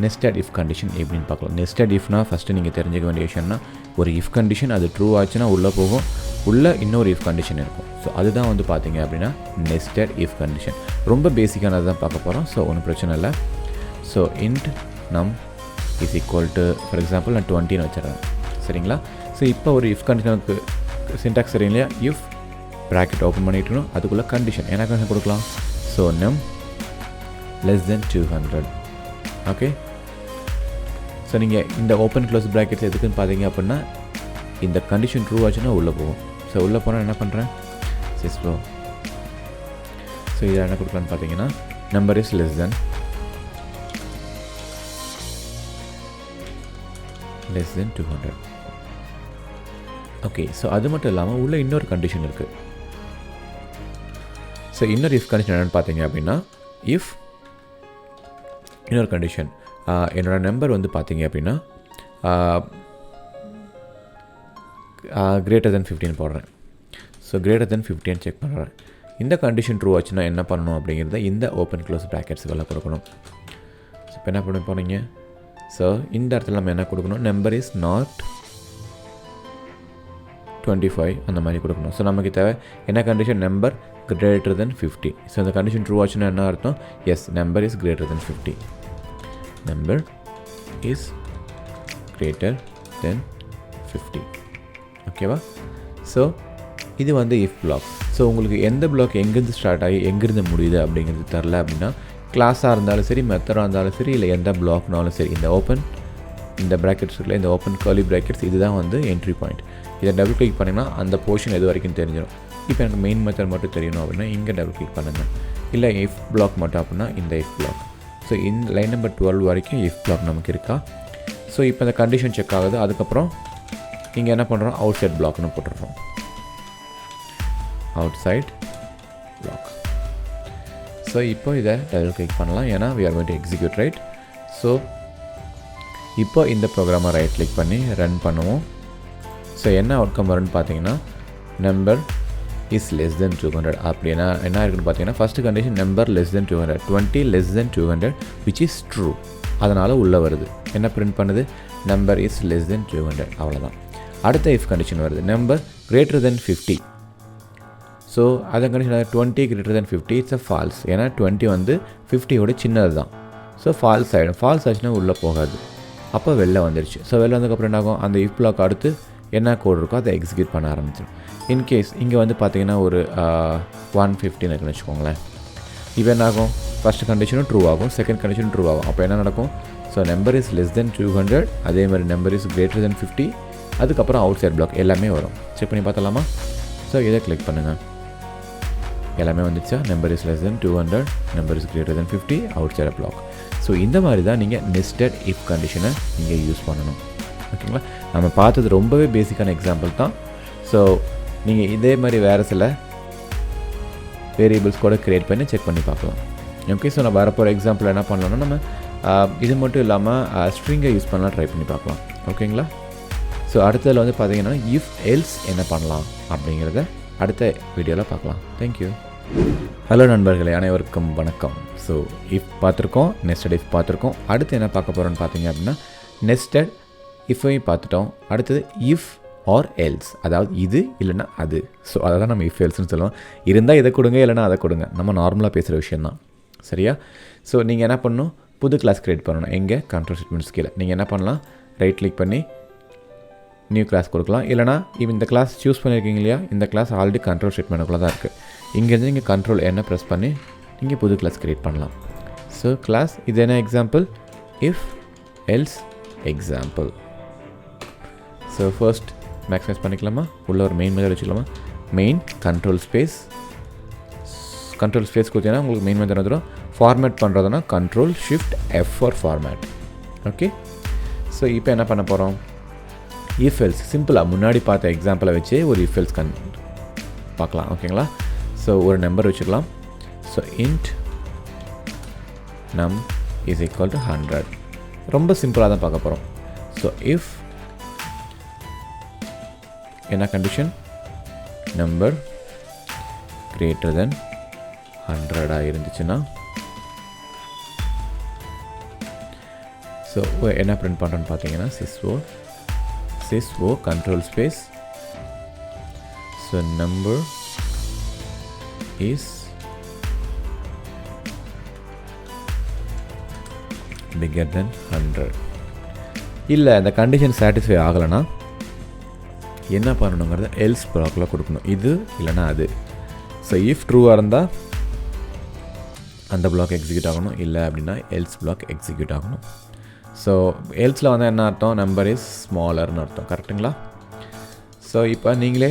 S1: நெஸ்டட் இஃப் கண்டிஷன் எப்படின்னு பார்க்கலாம். நெஸ்டட் இஃப்னா ஃபஸ்ட்டு நீங்கள் தெரிஞ்சுக்க வேண்டிய விஷயம்னா ஒரு இஃப் கண்டிஷன் அது ட்ரூ ஆச்சுன்னா உள்ளே போகும், உள்ளே இன்னொரு இஃப் கண்டிஷன் இருக்கும். ஸோ அதுதான் வந்து பார்த்தீங்க அப்படின்னா நெஸ்டட் இஃப் கண்டிஷன். ரொம்ப பேசிக்கானது தான் பார்க்க போகிறோம். ஸோ ஒன்றும் பிரச்சனை இல்லை. ஸோ இன்ட் நம் is equal to for example நான் 20ன்னு வச்சிடறேன், சரிங்களா. ஸோ இப்போ ஒரு இஃப் கண்டிஷனுக்கு சின்டாக்ஸ் சரிங்க இல்லையா, இஃப் ப்ராக்கெட் ஓப்பன் பண்ணிட்டுணும் அதுக்குள்ளே கண்டிஷன் என்ன கண்டிஷன் கொடுக்கலாம். ஸோ நம் less than 200, ஓகே. ஸோ நீங்கள் இந்த ஓப்பன் க்ளோஸ் ப்ராக்கெட்ஸ் எதுக்குன்னு பார்த்தீங்க அப்படின்னா இந்த கண்டிஷன் ட்ரூ ஆச்சுன்னா உள்ளே போகும். ஸோ உள்ளே போனால் என்ன பண்ணுறேன் சிஸ்போ. ஸோ இதை என்ன கொடுக்கலான்னு பார்த்தீங்கன்னா number is less than 200, okay. So அது மட்டும் இல்லாமல் உள்ள இன்னொரு கண்டிஷன் இருக்குது. ஸோ இன்னொரு இஃப் கண்டிஷன் என்னென்னு பார்த்தீங்க அப்படின்னா இஃப் இன்னொரு கண்டிஷன் என்னோடய நம்பர் வந்து பார்த்தீங்க அப்படின்னா greater than 15 போடுறேன். ஸோ greater than 15 செக் பண்ணுறேன். இந்த கண்டிஷன் ட்ரூ ஆச்சுன்னா என்ன பண்ணணும் அப்படிங்கிறத இந்த ஓப்பன் க்ளோஸ் ப்ராக்கெட்ஸ்களை கொடுக்கணும். ஸோ இப்போ என்ன பண்ண போனீங்க. ஸோ இந்த இடத்துல நம்ம என்ன கொடுக்கணும், நம்பர் இஸ் நாட் 25 அந்த மாதிரி கொடுக்கணும். ஸோ நமக்கு தேவை என்ன condition, number greater than 50. So இந்த கண்டிஷன் ட்ரூ ஆச்சுன்னா என்ன அர்த்தம், yes number is greater than 50, number is greater than 50, ஓகேவா. ஸோ இது வந்து இஃப் பிளாக். ஸோ உங்களுக்கு எந்த பிளாக் எங்கேருந்து ஸ்டார்ட் ஆகி எங்கேருந்து முடியுது அப்படிங்கிறது தெரில அப்படின்னா கிளாஸாக இருந்தாலும் சரி, மெத்தடாக இருந்தாலும் சரி, இல்லை எந்த பிளாக்னாலும் சரி, இந்த ப்ராக்கெட்ஸ் இருக்குல்ல, இந்த ஓப்பன் கர்லி ப்ராக்கெட்ஸ் இதுதான் வந்து என்ட்ரி பாயிண்ட். இதை டபுள் கிளிக் பண்ணிங்கன்னா அந்த போர்ஷன் எது வரைக்கும் தெரிஞ்சிடும். இப்போ எனக்கு மெயின் மெத்தட் மட்டும் தெரியணும் அப்படின்னா இங்கே டபுள் கிளிக் பண்ணுங்கள். இல்லை இஃப் பிளாக் மட்டும் அப்படின்னா இந்த இஃப் பிளாக். ஸோ இந்த லைன் நம்பர் 12 வரைக்கும் இஃப் பிளாக் நமக்கு இருக்கா. ஸோ இப்போ இந்த கண்டிஷன் செக் ஆகுது. அதுக்கப்புறம் இங்கே என்ன பண்ணுறோம், அவுட் சைட் பிளாக்னு போட்டுடுறோம். Outside block. ஸோ இப்போ இதை டபுள் கிளிக் பண்ணலாம், ஏன்னா we are going to execute, right? So இப்போ இந்த ப்ரோக்ராமை ரைட் கிளிக் பண்ணி ரன் பண்ணுவோம். ஸோ என்ன அவுட்கம் வரும்னு பார்த்தீங்கன்னா, நம்பர் இஸ் லெஸ் தென் 200. அப்படின்னா என்ன இருக்குன்னு பார்த்தீங்கன்னா, first condition number less than 200, 20 less than 200 which is true. அதனால் உள்ளே வருது. என்ன பிரிண்ட் பண்ணுது, நம்பர் இஸ் லெஸ் தென் 200. அவ்வளோதான். அடுத்த இஃப் கண்டிஷன் வருது, நம்பர் கிரேட்டர் தென் 50. ஸோ அதை condition 20 greater than 50 it's a false. ஏன்னா 20 வந்து 50யோட சின்னது தான். ஸோ ஃபால்ஸ் ஆகிடும். ஃபால்ஸ் ஆச்சுன்னா உள்ளே போகாது. அப்போ வெளில வந்துடுச்சு. ஸோ வெளில வந்ததுக்கப்புறம் என்ன ஆகும், அந்த இஃப் பிளாக் அடுத்து என்ன கோட் இருக்கோ அதை எக்ஸிக்யூட் பண்ண ஆரம்பிச்சிடும். இன்கேஸ் இங்கே வந்து பார்த்தீங்கன்னா ஒரு 115 இருக்குன்னு வச்சுக்கோங்களேன். இப்போ என்ன ஆகும், ஃபஸ்ட் கண்டிஷனும் ட்ரூ ஆகும், செகண்ட் கண்டிஷனும் ட்ரூ ஆகும். அப்போ என்ன நடக்கும், so number is less than 200, அதே மாதிரி நம்பர் இஸ் கிரேட்டர் தென் 50, அதுக்கப்புறம் அவுட் சைட் பிளாக் எல்லாமே வரும். செக் பண்ணி பார்த்தலாமா? ஸோ இதை கிளிக் பண்ணுங்கள். எல்லாமே வந்துச்சா, number is less than 200, number is greater than 50, outside block. So இந்த மாதிரி தான் நீங்கள் நெஸ்டட் இஃப் கண்டிஷனை நீங்கள் யூஸ் பண்ணணும். ஓகேங்களா? நம்ம பார்த்தது ரொம்பவே பேசிக்கான எக்ஸாம்பிள் தான். ஸோ நீங்கள் இதே மாதிரி வேறு சில வேரியபிள்ஸ் கூட க்ரியேட் பண்ணி செக் பண்ணி பார்க்கலாம். ஓகே, ஸோ நான் வரப்போகிற எக்ஸாம்பிள் என்ன பண்ணலாம்னா, நம்ம இது மட்டும் இல்லாமல் ஸ்ட்ரிங்கை யூஸ் பண்ணலாம், ட்ரை பண்ணி பார்க்கலாம். ஓகேங்களா? ஸோ அடுத்ததில் வந்து பார்த்தீங்கன்னா இஃப் எல்ஸ் என்ன பண்ணலாம் அப்படிங்கிறத அடுத்த வீடியோவில் பார்க்கலாம். தேங்க்யூ. ஹலோ நண்பர்களே, அனைவருக்கும் வணக்கம். ஸோ இஃப் பார்த்துருக்கோம், நெஸ்டட் இஃப் பார்த்துருக்கோம். அடுத்து என்ன பார்க்க போகிறோன்னு பார்த்தீங்க அப்படின்னா, நெஸ்டட் இஃபையும் பார்த்துட்டோம். அடுத்தது இஃப் ஆர் எல்ஸ், அதாவது இது இல்லைன்னா அது. ஸோ அதை தான் நம்ம இஃப் எல்ஸ்னு சொல்லுவோம். இருந்தால் இதை கொடுங்க, இல்லைனா அதை கொடுங்க. நம்ம நார்மலாக பேசுகிற விஷயந்தான். சரியா? ஸோ நீங்கள் என்ன பண்ணணும், புது கிளாஸ் க்ரியேட் பண்ணணும். எங்கே, கண்ட்ரோல் ஸ்டேட்மெண்ட்ஸ் கீழே நீங்கள் என்ன பண்ணலாம், ரைட் கிளிக் பண்ணி நியூ கிளாஸ் கொடுக்கலாம். இல்லைனா இந்த கிளாஸ் சூஸ் பண்ணியிருக்கீங்க இல்லையா, இந்த கிளாஸ் ஆல்ரெடி கண்ட்ரோல் ஸ்டேட்மெண்ட்டுக்குள்ளே தான் இருக்குது. இங்கேருந்து நீங்கள் கண்ட்ரோல் என்ன ப்ரெஸ் பண்ணி நீங்கள் புது கிளாஸ் க்ரியேட் பண்ணலாம். ஸோ கிளாஸ் இது என்ன example, if else example. So first maximise பண்ணிக்கலாமா, உள்ள ஒரு மெயின் மெத்தட் வச்சுக்கலாமா. மெயின் கண்ட்ரோல் ஸ்பேஸ் கொடுத்தீங்கன்னா உங்களுக்கு மெயின் மெத்தட் வந்துடும். ஃபார்மேட் பண்ணுறதுனா control shift F for format. Okay, so இப்போ என்ன பண்ண போகிறோம், இஃப் எல்ஸ் சிம்பிளாக முன்னாடி பார்த்த எக்ஸாம்பிளை வச்சு ஒரு இஃப் எல்ஸ் பார்க்கலாம். ஓகேங்களா? ஸோ ஒரு நம்பர் வச்சுக்கலாம். ஸோ இன்ட் நம் இஸ் ஈக்குவல் டு 100. ரொம்ப சிம்பிளாக தான் பார்க்க போகிறோம். ஸோ இஃப் என்ன கண்டிஷன், நம்பர் கிரேட்டர் தென் 100 இருந்துச்சுன்னா, ஸோ என்ன பிரிண்ட் பண்ணுறோன்னு பார்த்தீங்கன்னா, syswo control space, so number is bigger than 100. இல்லை அந்த கண்டிஷன் சாட்டிஸ்ஃபை ஆகலைன்னா என்ன பண்ணணுங்கிறத எல்ஸ் பிளாக்கில் கொடுக்கணும். இது இல்லைனா அது. ஸோ இஃப் ட்ரூவாக இருந்தால் அந்த பிளாக் எக்ஸிக்யூட் ஆகணும், இல்லை அப்படின்னா எல்ஸ் பிளாக் எக்ஸிக்யூட் ஆகணும். ஸோ எல்ஸில் வந்து என்ன அர்த்தம், நம்பர் இஸ் ஸ்மாலர்னு அர்த்தம். கரெக்டுங்களா? ஸோ இப்போ நீங்களே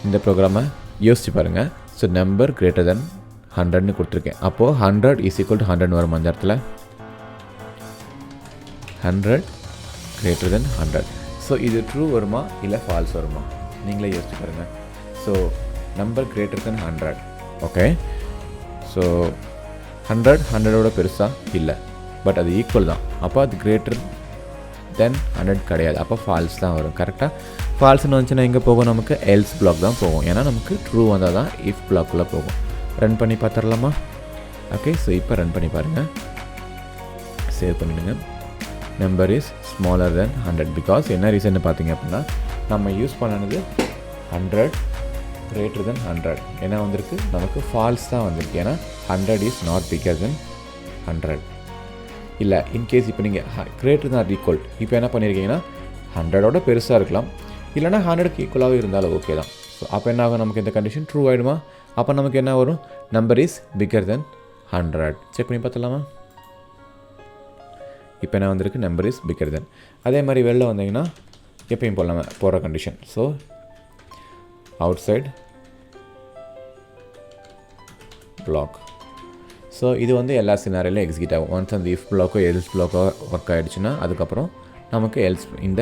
S1: இந்த ப்ரோக்ராமை யோசிச்சு பாருங்கள். ஸோ நம்பர் கிரேட்டர் தென் 100ன்னு கொடுத்துருக்கேன். அப்போது 100 இஸ் ஈக்குவல் டு 100 வரும். அந்த இடத்துல 100 கிரேட்டர் தென் 100. ஸோ இது ட்ரூ வருமா இல்லை ஃபால்ஸ் வருமா, நீங்களே யோசிச்சு பாருங்கள். So number greater than 100. Okay, so 100 பெருசாக இல்லை, பட் அது ஈக்குவல் தான். அப்போ அது கிரேட்டர் தென் 100 கிடையாது. அப்போ ஃபால்ஸ் தான் வரும். கரெக்டாக ஃபால்ஸ்னு வந்துச்சுன்னா எங்கே போகும், நமக்கு எல்ஸ் பிளாக் தான் போகும். ஏன்னா நமக்கு ட்ரூ வந்தால் தான் இஃப் பிளாக்குள்ளே போகும். ரன் பண்ணி பார்த்துடலாமா? ஓகே, ஸோ இப்போ ரன் பண்ணி பாருங்கள். சேவ் பண்ணிவிடுங்க. Number is smaller than 100 because என்ன ரீசன் பார்த்தீங்க அப்படின்னா, நம்ம யூஸ் பண்ணது 100 கிரேட்டர் தென் 100 என்ன வந்திருக்கு, நமக்கு ஃபால்ஸ் தான் வந்திருக்கு. ஏன்னா 100 இஸ் நாட் பிகர் தென் 100. இல்லை இன்கேஸ் இப்போ நீங்கள் கிரேட்டர் தான் ஈக்குவல், இப்போ என்ன பண்ணியிருக்கீங்கன்னா 100ஓட பெருசாக இருக்கலாம், இல்லைனா 100க்கு ஈக்குவலாகவே இருந்தாலும் ஓகே தான். ஸோ அப்போ என்ன ஆகும், நமக்கு இந்த கண்டிஷன் ட்ரூ ஆகிடுமா? அப்போ நமக்கு என்ன வரும், number is bigger then 100. Check பண்ணி பார்த்துலாமா? இப்போ என்ன வந்திருக்கு, நம்பர் இஸ் பிகர் தென். அதே மாதிரி வெளில வந்தீங்கன்னா எப்பயும் போடலாம் போகிற condition. So outside block. So இது வந்து எல்லா சினாரியிலும் எக்ஸிக்யூட் ஆகும். ஒன்ஸ் அந்த இஃப் பிளாக்கோ எல்ஸ் பிளாக்கோ ஒர்க் ஆகிடுச்சுன்னா அதுக்கப்புறம் நமக்கு எல்ஸ் இந்த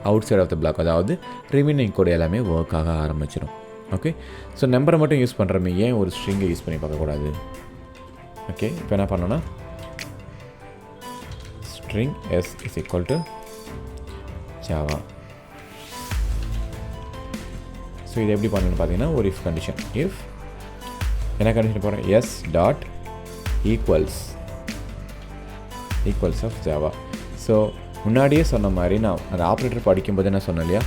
S1: outside of the block, அதாவது ரிமைனிங் கோட் எல்லாமே ஒர்க் ஆக ஆரம்பிச்சிடும். ஓகே, ஸோ நம்பரை மட்டும் யூஸ் பண்ணுறமே, ஏன் ஒரு ஸ்ட்ரிங்கை யூஸ் பண்ணி பார்க்கக்கூடாது? ஓகே, இப்போ என்ன பண்ணோன்னா string s is equal to java. So இது எப்படி பண்ணணும்னு பார்த்தீங்கன்னா ஒரு இஃப் கண்டிஷன். இஃப் என்ன கண்டிஷன் போகிறேன்? S dot equals of Java. So முன்னாடியே சொன்ன மாதிரி நான் அந்த ஆப்ரேட்டர் படிக்கும்போது என்ன சொன்னேன் இல்லையா,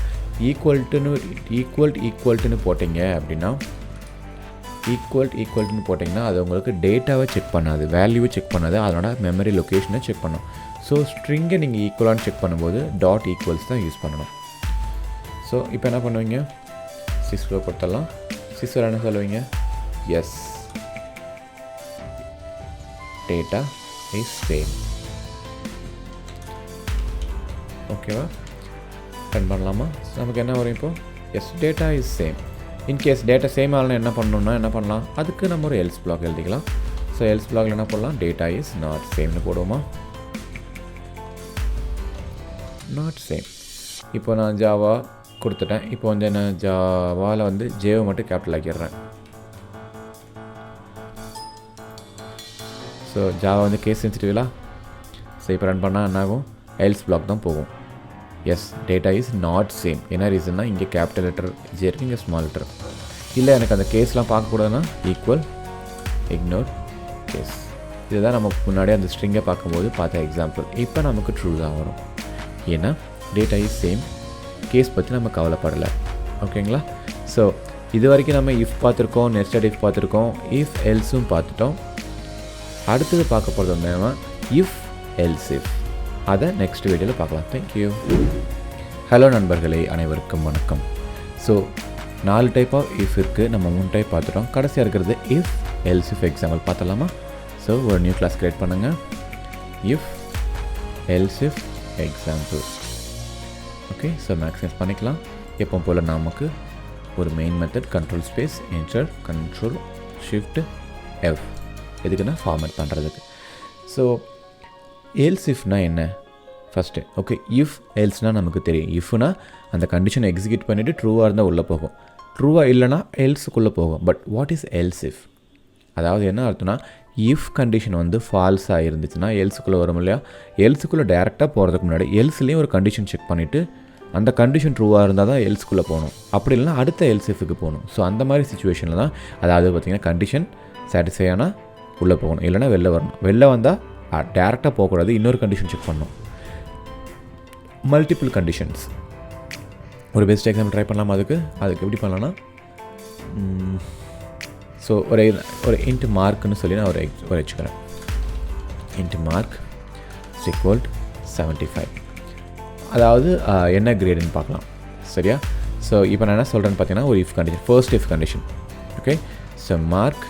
S1: ஈக்குவல்ட்டுன்னு போட்டிங்க அப்படின்னா ஈக்குவல்ட்டுன்னு போட்டிங்கன்னா அது உங்களுக்கு டேட்டாவை செக் பண்ணாது, வேல்யூவை செக் பண்ணாது, அதனோட மெமரி லொக்கேஷனை செக் பண்ணும். ஸோ ஸ்ட்ரிங்கை நீங்கள் ஈக்குவலான்னு செக் பண்ணும்போது டாட் ஈக்குவல்ஸ் தான் யூஸ் பண்ணணும். ஸோ இப்போ என்ன பண்ணுவீங்க? சிஸ்வோ கொடுத்துடலாம். சிஸ்வோ என்ன சொல்லுவீங்க? Yes data is same. ஓகேவா? ரன் பண்ணலாமா? நமக்கு என்ன வரும் இப்போது? Yes data is same. In case data same ஆகலாம் என்ன பண்ணணும்னா என்ன பண்ணலாம்? அதுக்கு நம்ம ஒரு எல்ஸ் பிளாக் எழுதிக்கலாம். ஸோ எல்ஸ் பிளாக்ல என்ன பண்ணலாம்? டேட்டா இஸ் நாட் சேம்னு போடுவோமா? Not same. இப்போ நான் ஜாவா கொடுத்துட்டேன். இப்போ வந்து நான் ஜாவாவில் வந்து ஜேவை மட்டும் கேபிட்டல் ஆக்கிடுறேன். ஸோ ஜாவா வந்து கேஸ் சென்சிட்டிவ்லாம். ஸோ இப்போ ரன் பண்ணால் என்னாகும்? எல்ஸ் பிளாக் தான் போகும். Yes data is not same. என்ன ரீசன்னா இங்கே கேபிட்டல் லெட்டர் ஜே இருக்குது, இங்கே ஸ்மால் லெட்டர் இல்லை. எனக்கு அந்த கேஸ்லாம் பார்க்கக்கூடாதுன்னா ஈக்குவல் இக்னோர் கேஸ். இதுதான் நம்ம முன்னாடி அந்த ஸ்ட்ரிங்கை பார்க்கும்போது பார்த்த எக்ஸாம்பிள். இப்போ நமக்கு ட்ரூ தான் வரும், ஏன்னா டேட்டா இஸ் சேம். கேஸ் பற்றி நம்ம கவலைப்படலை. ஓகேங்களா? ஸோ இது வரைக்கும் நம்ம இஃப் பார்த்துருக்கோம், நெஸ்டட் இஃப் பார்த்துருக்கோம், இஃப் எல்ஸும் பார்த்துட்டோம். அடுத்தது பார்க்க போகிறது வந்து இஃப் எல்ஸ் இஃப். அதை நெக்ஸ்ட் வீடியோவில் பார்க்கலாம். தேங்க்யூ. ஹலோ நண்பர்களே, அனைவருக்கும் வணக்கம். ஸோ 4 டைப் ஆஃப் இஃப் இருக்குது, நம்ம 3 டைப் பார்த்துட்டோம். கடைசியாக இருக்கிறது இஃப் எல்ஸ் இஃப் எக்ஸாம்பிள் பார்த்தலாமா? ஸோ ஒரு நியூ கிளாஸ் க்ரியேட் பண்ணுங்கள். If else if example. Okay, so maximize பண்ணிக்கலாம். எப்போ போல் நமக்கு ஒரு main method control space enter control shift F, எதுக்குன்னா ஃபார்மேட் பண்ணுறதுக்கு. ஸோ எல்ஸ் இஃப்னா என்ன ஃபஸ்ட்டு? ஓகே, இஃப் எல்ஸ்னால் நமக்கு தெரியும். இஃப்னா அந்த கண்டிஷனை எக்ஸிக்யூட் பண்ணிவிட்டு ட்ரூவாக இருந்தால் உள்ளே போகும், ட்ரூவாக இல்லைனா எல்ஸுக்குள்ளே போகும். But what is else if? அதாவது என்ன அர்த்தம்னா, இஃப் கண்டிஷன் வந்து ஃபால்ஸாக இருந்துச்சுன்னா எல்ஸுக்குள்ளே வரும் இல்லையா? எல்ஸுக்குள்ளே டேரெக்டாக போகிறதுக்கு முன்னாடி எல்ஸ்லேயும் ஒரு கண்டிஷன் செக் பண்ணிவிட்டு அந்த கண்டிஷன் ட்ரூவாக இருந்தால் தான் எல்ஸுக்குள்ளே போகணும். அப்படி இல்லைனா அடுத்த எல்ஸ் இஃப்க்கு போகணும். ஸோ அந்த மாதிரி சிச்சுவேஷனில் தான், அதாவது பார்த்திங்கன்னா கண்டிஷன் சாட்டிஸ்ஃபை ஆனால் உள்ளே போகணும், இல்லைனா வெளில வரணும். வெளில வந்தால் டேரெக்டாக போகக்கூடாது, இன்னொரு கண்டிஷன் செக் பண்ணணும். மல்டிபிள் கண்டிஷன்ஸ் ஒரு பெஸ்ட் எக்ஸாம்பிள் ட்ரை பண்ணலாம். அதுக்கு எப்படி பண்ணலான்னா, ஸோ ஒரு இன்ட் மார்க்னு சொல்லி நான் ஒரு வச்சுக்கிறேன். Int mark equal 75. அதாவது என்ன கிரேடுன்னு பார்க்கலாம், சரியா? ஸோ இப்போ நான் என்ன சொல்கிறேன்னு பார்த்தீங்கன்னா, ஒரு if condition, first if condition. Okay, so mark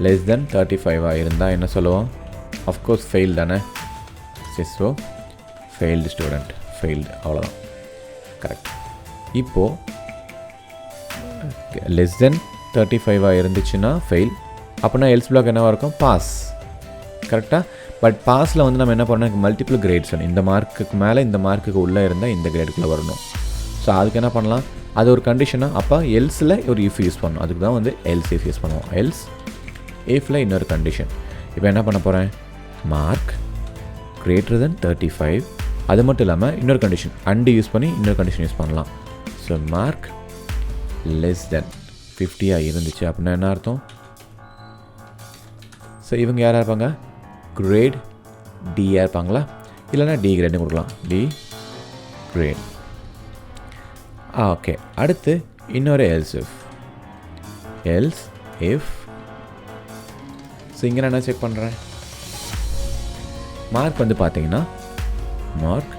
S1: less than 35 இருந்தால் என்ன சொல்லுவோம்? அஃப்கோர்ஸ் ஃபெயில் தானே. ஸோ ஃபெயில்டு ஸ்டூடெண்ட், ஃபெயில்டு, அவ்வளோதான். கரெக்ட். இப்போது லெஸ் தென் 35 இருந்துச்சுன்னா ஃபெயில். அப்படின்னா எல்ஸ் பிளாக் என்னவாக இருக்கும்? பாஸ். கரெக்டாக? பட் பாஸில் வந்து நம்ம என்ன பண்ணணும்? மல்டிபிள் கிரேட்ஸ் வேணும். இந்த மார்க்குக்கு மேலே இந்த மார்க்குக்கு உள்ளே இருந்தால் இந்த கிரேடுக்குள்ளே வரணும். ஸோ அதுக்கு என்ன பண்ணலாம்? அது ஒரு கண்டிஷனாக. அப்போ எல்ஸில் ஒரு இஃப் யூஸ் பண்ணணும். அதுக்கு தான் வந்து எல்ஸ் இஃப் யூஸ் பண்ணுவோம். எல்ஸ் இஃபில் இன்னொரு கண்டிஷன். இப்போ என்ன பண்ண போகிறேன்? Mark greater than 35. அது மட்டும் இல்லாமல் இன்னொரு கண்டிஷன் அண்டு யூஸ் பண்ணி இன்னொரு கண்டிஷன் யூஸ் பண்ணலாம். ஸோ மார்க் லெஸ் தென் 50 இருந்துச்சு அப்படின்னா என்ன அர்த்தம்? ஸோ இவங்க யாராக இருப்பாங்க? கிரேட் டியாக இருப்பாங்களா? இல்லைனா டி கிரேட்னு கொடுக்கலாம். D great. ஓகே, அடுத்து இன்னொரு எல்ஸ் இஃப். ஸோ இங்கே நான் என்ன செக் பண்ணுறேன்? மார்க் வந்து பார்த்தீங்கன்னா மார்க்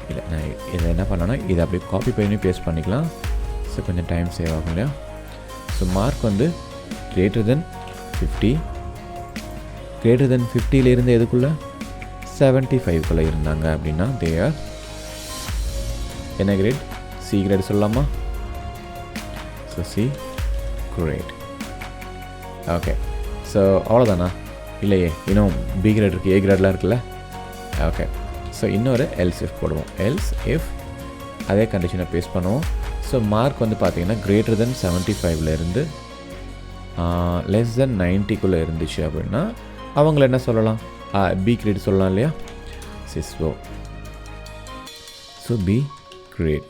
S1: இல்லை, நான் இதை என்ன பண்ணேன்னா இதை அப்படியே காப்பி பண்ணி பேஸ்ட் பண்ணிக்கலாம். ஸோ கொஞ்சம் டைம் சேவ் ஆகும் இல்லையா? ஸோ மார்க் வந்து கிரேட்டர் தென் 50. Greater than 50 எதுக்குள்ளே? 75 இருந்தாங்க அப்படின்னா தே ஆர் என்ன கிரேட்? சி கிரேட் சொல்லலாமா? So C great. Okay, so அவ்வளோதானா? இல்லையே, இன்னும் பி கிரேட் இருக்குது, ஏ கிரேட்லாம் இருக்குல்ல. ஓகே, ஸோ இன்னொரு எல்ஸ் இஃப் போடுவோம். எல்ஸ் இஃப் அதே கண்டிஷனை பேஸ் பண்ணுவோம். ஸோ மார்க் வந்து பார்த்தீங்கன்னா greater than 75 லெஸ் தென் 90 இருந்துச்சு அப்படின்னா அவங்கள என்ன சொல்லலாம்? பி கிரேட் சொல்லலாம் இல்லையா? So B great.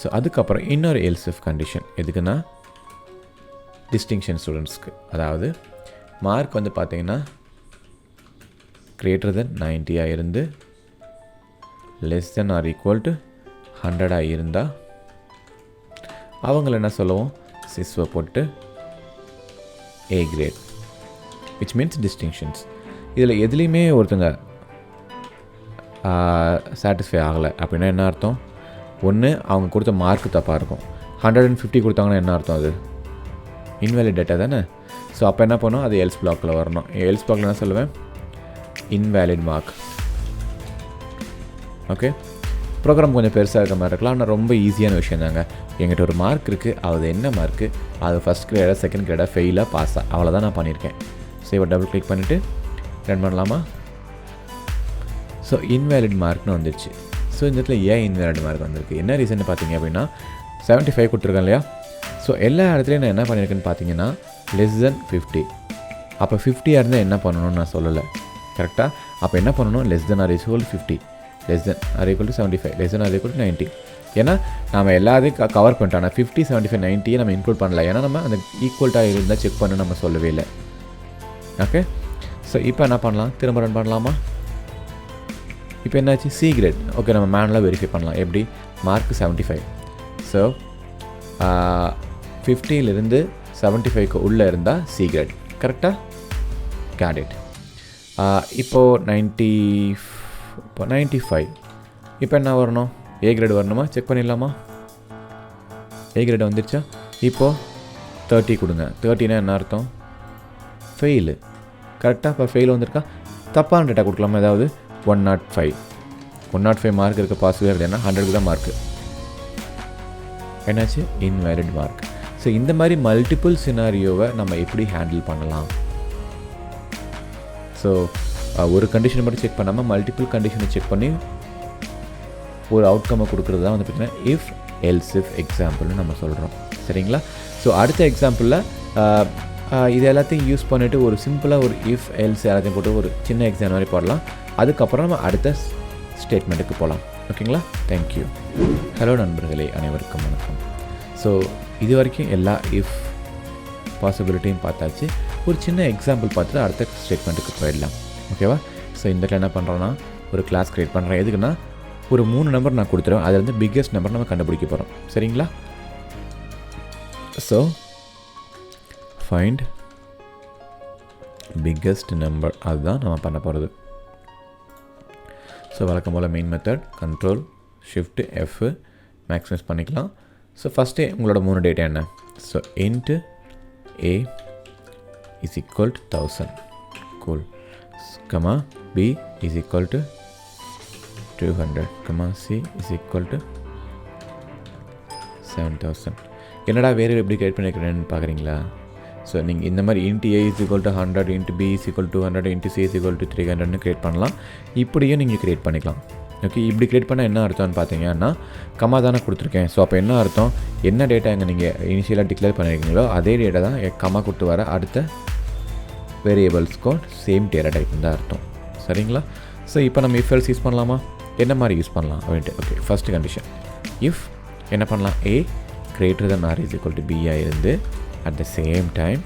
S1: ஸோ அதுக்கப்புறம் இன்னொரு எல்ஸ் இஃப் கண்டிஷன் எதுக்குன்னா டிஸ்டிங்ஷன் ஸ்டூடெண்ட்ஸ்க்கு. அதாவது மார்க் வந்து பார்த்தீங்கன்னா greater than 90 இருந்து less than or equal to 100 இருந்தால் அவங்கள என்ன சொல்லுவோம்? சிஸ்வை போட்டு A grade, which means distinctions. இதில் எதுலேயுமே ஒருத்தங்க சாட்டிஸ்ஃபை ஆகலை அப்படின்னா என்ன அர்த்தம்? ஒன்று அவங்க கொடுத்த மார்க்கு தப்பாக இருக்கும். 150 கொடுத்தாங்கன்னா என்ன அர்த்தம்? அது இன்வேலிட் டேட்டா தானே. ஸோ அப்போ என்ன பண்ணணும்? அது எல்ஸ் பிளாக்கில் வரணும். எல்ஸ் பிளாக்கில் என்ன சொல்லுவேன்? Invalid mark. ஓகே, ப்ரோக்ராம் கொஞ்சம் பெருசாக இருக்க மாதிரி இருக்கலாம், ஆனால் ரொம்ப ஈஸியான விஷயம் தாங்க. எங்கிட்ட ஒரு மார்க் இருக்குது, அது என்ன மார்க்கு? அது ஃபஸ்ட் கிரேடாக, செகண்ட் கிரேடாக, ஃபெயிலாக, பாஸாக, அவ்வளோதான் நான் பண்ணியிருக்கேன். ஸோ இப்போ டபுள் கிளிக் பண்ணிவிட்டு ரன் பண்ணலாமா? ஸோ இன்வேலிட் மார்க்னு வந்துடுச்சு. ஸோ இந்த இடத்துல ஏன் இன்வேலிட் மார்க் வந்திருக்கு? என்ன ரீசன் பார்த்தீங்க அப்படின்னா 75 கொடுத்துருக்கேன் இல்லையா? ஸோ எல்லா இடத்துலையும் நான் என்ன பண்ணியிருக்கேன்னு பார்த்தீங்கன்னா லெஸ் தென் 50. அப்போ 50 இருந்தால் என்ன பண்ணணும்னு நான் சொல்லலை, கரெக்டாக? அப்போ என்ன பண்ணணும்? Less than or equal 50, less than or equal to 75, less than or equal to 90. ஏன்னா நம்ம எல்லாத்தையும் கவர் பண்ணிட்டோம். ஆனால் 50, 75, 90 நம்ம இன்க்ளூட் பண்ணல. ஏன்னா நம்ம அந்த ஈக்குவல்ட்டாக இருந்தால் செக் பண்ண நம்ம சொல்லவே இல்லை. ஓகே, ஸோ இப்போ என்ன பண்ணலாம்? திரும்ப ரன் பண்ணலாமா? இப்போ என்னாச்சு? C great. ஓகே, நம்ம மேனுவலாக வெரிஃபை பண்ணலாம். எப்படி? மார்க் 75. ஸோ 50 75 உள்ளே இருந்தால் சி கிரேட், கரெக்டாக? கேடிட். இப்போது 95. இப்போ என்ன வரணும்? ஏ கிரேட் வரணுமா? செக் பண்ணிடலாமா? ஏ கிரேட் வந்துருச்சா? இப்போது 30 கொடுங்க. 30னா என்ன அர்த்தம்? ஃபெயிலு, கரெக்டாக? இப்போ ஃபெயில் வந்திருக்கா? தப்பான டேட்டா கொடுக்கலாமா? ஏதாவது 105 மார்க் இருக்க பாசிபிளாக இருக்குது. ஏன்னா 100க்கு தான் மார்க்கு. என்னாச்சு? Invalid mark. ஸோ இந்த மாதிரி மல்டிபிள் சினாரியோவை நம்ம எப்படி ஹேண்டில் பண்ணலாம்? ஸோ ஒரு கண்டிஷனை மட்டும் செக் பண்ணாமல் மல்டிபிள் கண்டிஷனை செக் பண்ணி ஒரு அவுட்கம்மை கொடுக்குறது தான் வந்து பார்த்திங்கன்னா இஃப் எல்ஸ் இஃப் எக்ஸாம்பிள்னு நம்ம சொல்கிறோம். சரிங்களா? ஸோ அடுத்த எக்ஸாம்பிளில் இது எல்லாத்தையும் யூஸ் பண்ணிவிட்டு ஒரு சிம்பிளாக ஒரு இஃப் எல்ஸ் எல்லாத்தையும் போட்டு ஒரு சின்ன எக்ஸாம் மாதிரி போடலாம். அதுக்கப்புறம் நம்ம அடுத்த ஸ்டேட்மெண்ட்டுக்கு போகலாம். ஓகேங்களா? தேங்க்யூ. ஹலோ நண்பர்களே, அனைவருக்கும் வணக்கம். ஸோ இது வரைக்கும் எல்லா இஃப் பாசிபிலிட்டியும் பார்த்தாச்சு. ஒரு சின்ன எக்ஸாம்பிள் பார்த்துட்டு அடுத்த ஸ்டேட்மெண்ட்டுக்கு போயிடலாம். ஓகேவா? ஸோ இந்த இடத்துல என்ன பண்ணுறோன்னா ஒரு கிளாஸ் க்ரியேட் பண்ணுறேன். எதுக்குன்னா ஒரு 3 நம்பர் நான் கொடுத்துருவேன். அதில் வந்து பிக்கெஸ்ட் நம்பர் நம்ம கண்டுபிடிக்க போகிறோம். சரிங்களா? ஸோ ஃபைண்ட் பிக்கெஸ்ட் நம்பர், அதுதான் நம்ம பண்ண போகிறது. ஸோ வழக்கம் போல் main method control shift F maximize பண்ணிக்கலாம். ஸோ ஃபஸ்ட்டே உங்களோட 3 டேட்டா என்ன? So int A is equal to 1000, cool, comma B is equal to 200, comma C is equal to 7000. என்னடா வேறு எப்படி கிரியேட் பண்ணிக்கிறேன்னு பார்க்குறீங்களா? ஸோ நீங்கள் இந்த மாதிரி int A is equal to 100, int B is equal to 200, int C is equal to 300ன்னு create பண்ணலாம். இப்படியும் நீங்கள் கிரியேட் பண்ணிக்கலாம். ஓகே, இப்படி கிரியேட் பண்ணால் என்ன அர்த்தம்னு பார்த்தீங்கன்னா கம்மா தானே கொடுத்துருக்கேன். ஸோ அப்போ என்ன அர்த்தம்? என்ன டேட்டா இங்கே நீங்கள் இனிஷியலாக டிக்ளேர் பண்ணியிருக்கீங்களோ அதே டேட்டா தான் கம்மா கொடுத்து வர அடுத்த வேரியபிள்ஸ்க்கும் சேம் டேட்டா டைப்னு தான் அர்த்தம். சரிங்களா? ஸோ இப்போ நம்ம இஃப் எல்ஸ் யூஸ் பண்ணலாமா? என்ன மாதிரி யூஸ் பண்ணலாம் அப்படின்ட்டு. ஓகே, ஃபஸ்ட்டு கண்டிஷன் இஃப் என்ன பண்ணலாம்? A greater than or is equal to பியாக இருந்து அட் த சேம் டைம்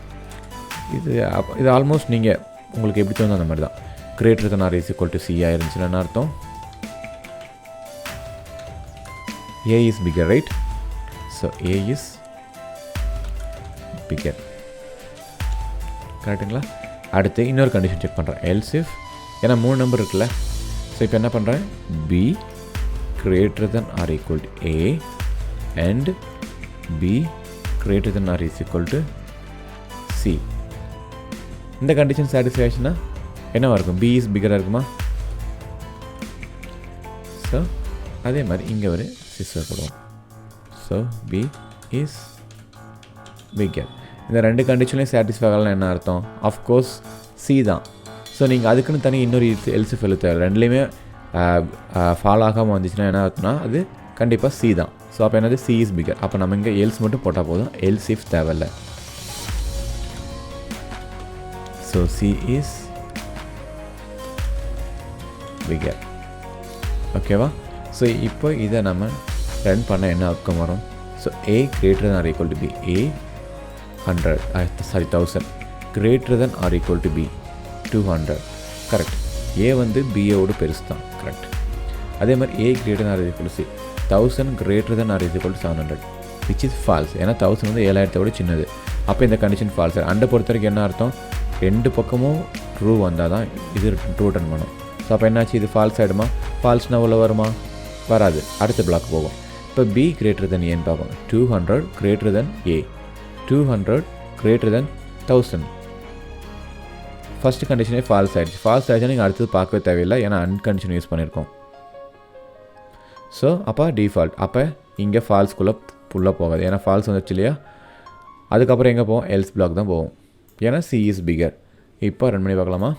S1: இது ஆல்மோஸ்ட் நீங்கள் உங்களுக்கு எப்படி தோணும் அந்த மாதிரி தான். Greater than or is equal to சியாக இருந்துச்சுன்னா என்ன அர்த்தம்? A is bigger, right? So A is bigger. கரெக்டுங்களா? அடுத்து இன்னொரு கண்டிஷன் செக் பண்ணுறேன். எல்ஸ் இஃப், ஏன்னா 3 நம்பர் இருக்குல்ல. ஸோ இப்போ என்ன பண்ணுறேன்? B greater than or equal to A and B greater than or is equal to C. இந்த கண்டிஷன் சாட்டிஸ்ஃபை ஆச்சுன்னா என்னவா இருக்கும்? B is bigger இருக்குமா? ஸோ அதே மாதிரி இங்கே ஒரு சிஸ்டர் போடுவோம். So B is bigger. இந்த 2 கண்டிஷன்லையும் சாட்டிஸ்ஃபை ஆகலாம் என்ன அர்த்தம்? ஆஃப்கோர்ஸ் சி தான். ஸோ நீங்கள் அதுக்குன்னு தனி இன்னொரு எல்ஸ் ஃபெல்லு தேவை. ரெண்டுலேயுமே ஃபால் ஆகாமல் வந்துச்சுன்னா என்ன அர்த்தம்னா அது கண்டிப்பாக சி தான். ஸோ அப்போ என்னது சி இஸ் பிகர். அப்போ நம்ம இங்கே எல்ஸ் மட்டும் போட்டால் போதும், எல்ஸ் இஃப் தேவையில்லை. So C is bigger. ஓகேவா? ஸோ இப்போ இதை நம்ம ரன் பண்ண என்ன அவுட்கம் வரும்? So A greater than or equal to B, A 1000 greater than or equal to B 200. Correct. A வந்து B-யோடு பெருசு தான். கரெக்ட். அதே மாதிரி A greater than or equal to C 1000 greater than or equal to 700 which is false. ஏன்னா 1000 வந்து 7000-ஓட சின்னது. அப்போ இந்த கண்டிஷன் ஃபால்ஸ். அண்டை பொறுத்த வரைக்கும் என்ன அர்த்தம்? 2 பக்கமும் ட்ரூ வந்தால் தான் இது ட்ரூ ரிட்டர்ன் பண்ணும். ஸோ அப்போ என்னாச்சு? இது ஃபால்ஸ் ஆகிடுமா? ஃபால்ஸ்னால் உள்ள வருமா? வராது. அடுத்த பிளாக் போகும். இப்போ B greater than Aன்னு பார்ப்போம். 200 greater than A 200 greater than 1000. First கண்டிஷனே falls ஆகிடுச்சு. ஃபால்ஸ் ஆகிடுச்சா நீங்கள் அடுத்தது பார்க்கவே தேவையில்லை, ஏன்னா அன்கண்டிஷன் யூஸ் பண்ணியிருக்கோம். ஸோ அப்போ டிஃபால்ட். அப்போ இங்கே ஃபால்ஸ்குள்ளே ஃபுல்லாக போகாது, ஏன்னா ஃபால்ஸ் வந்துடுச்சு இல்லையா? அதுக்கப்புறம் எங்கே போவோம்? எல்ஸ் பிளாக் தான் போவோம், ஏன்னா சி இஸ் பிகர். இப்போ ரன் பண்ணி பார்க்கலாமா?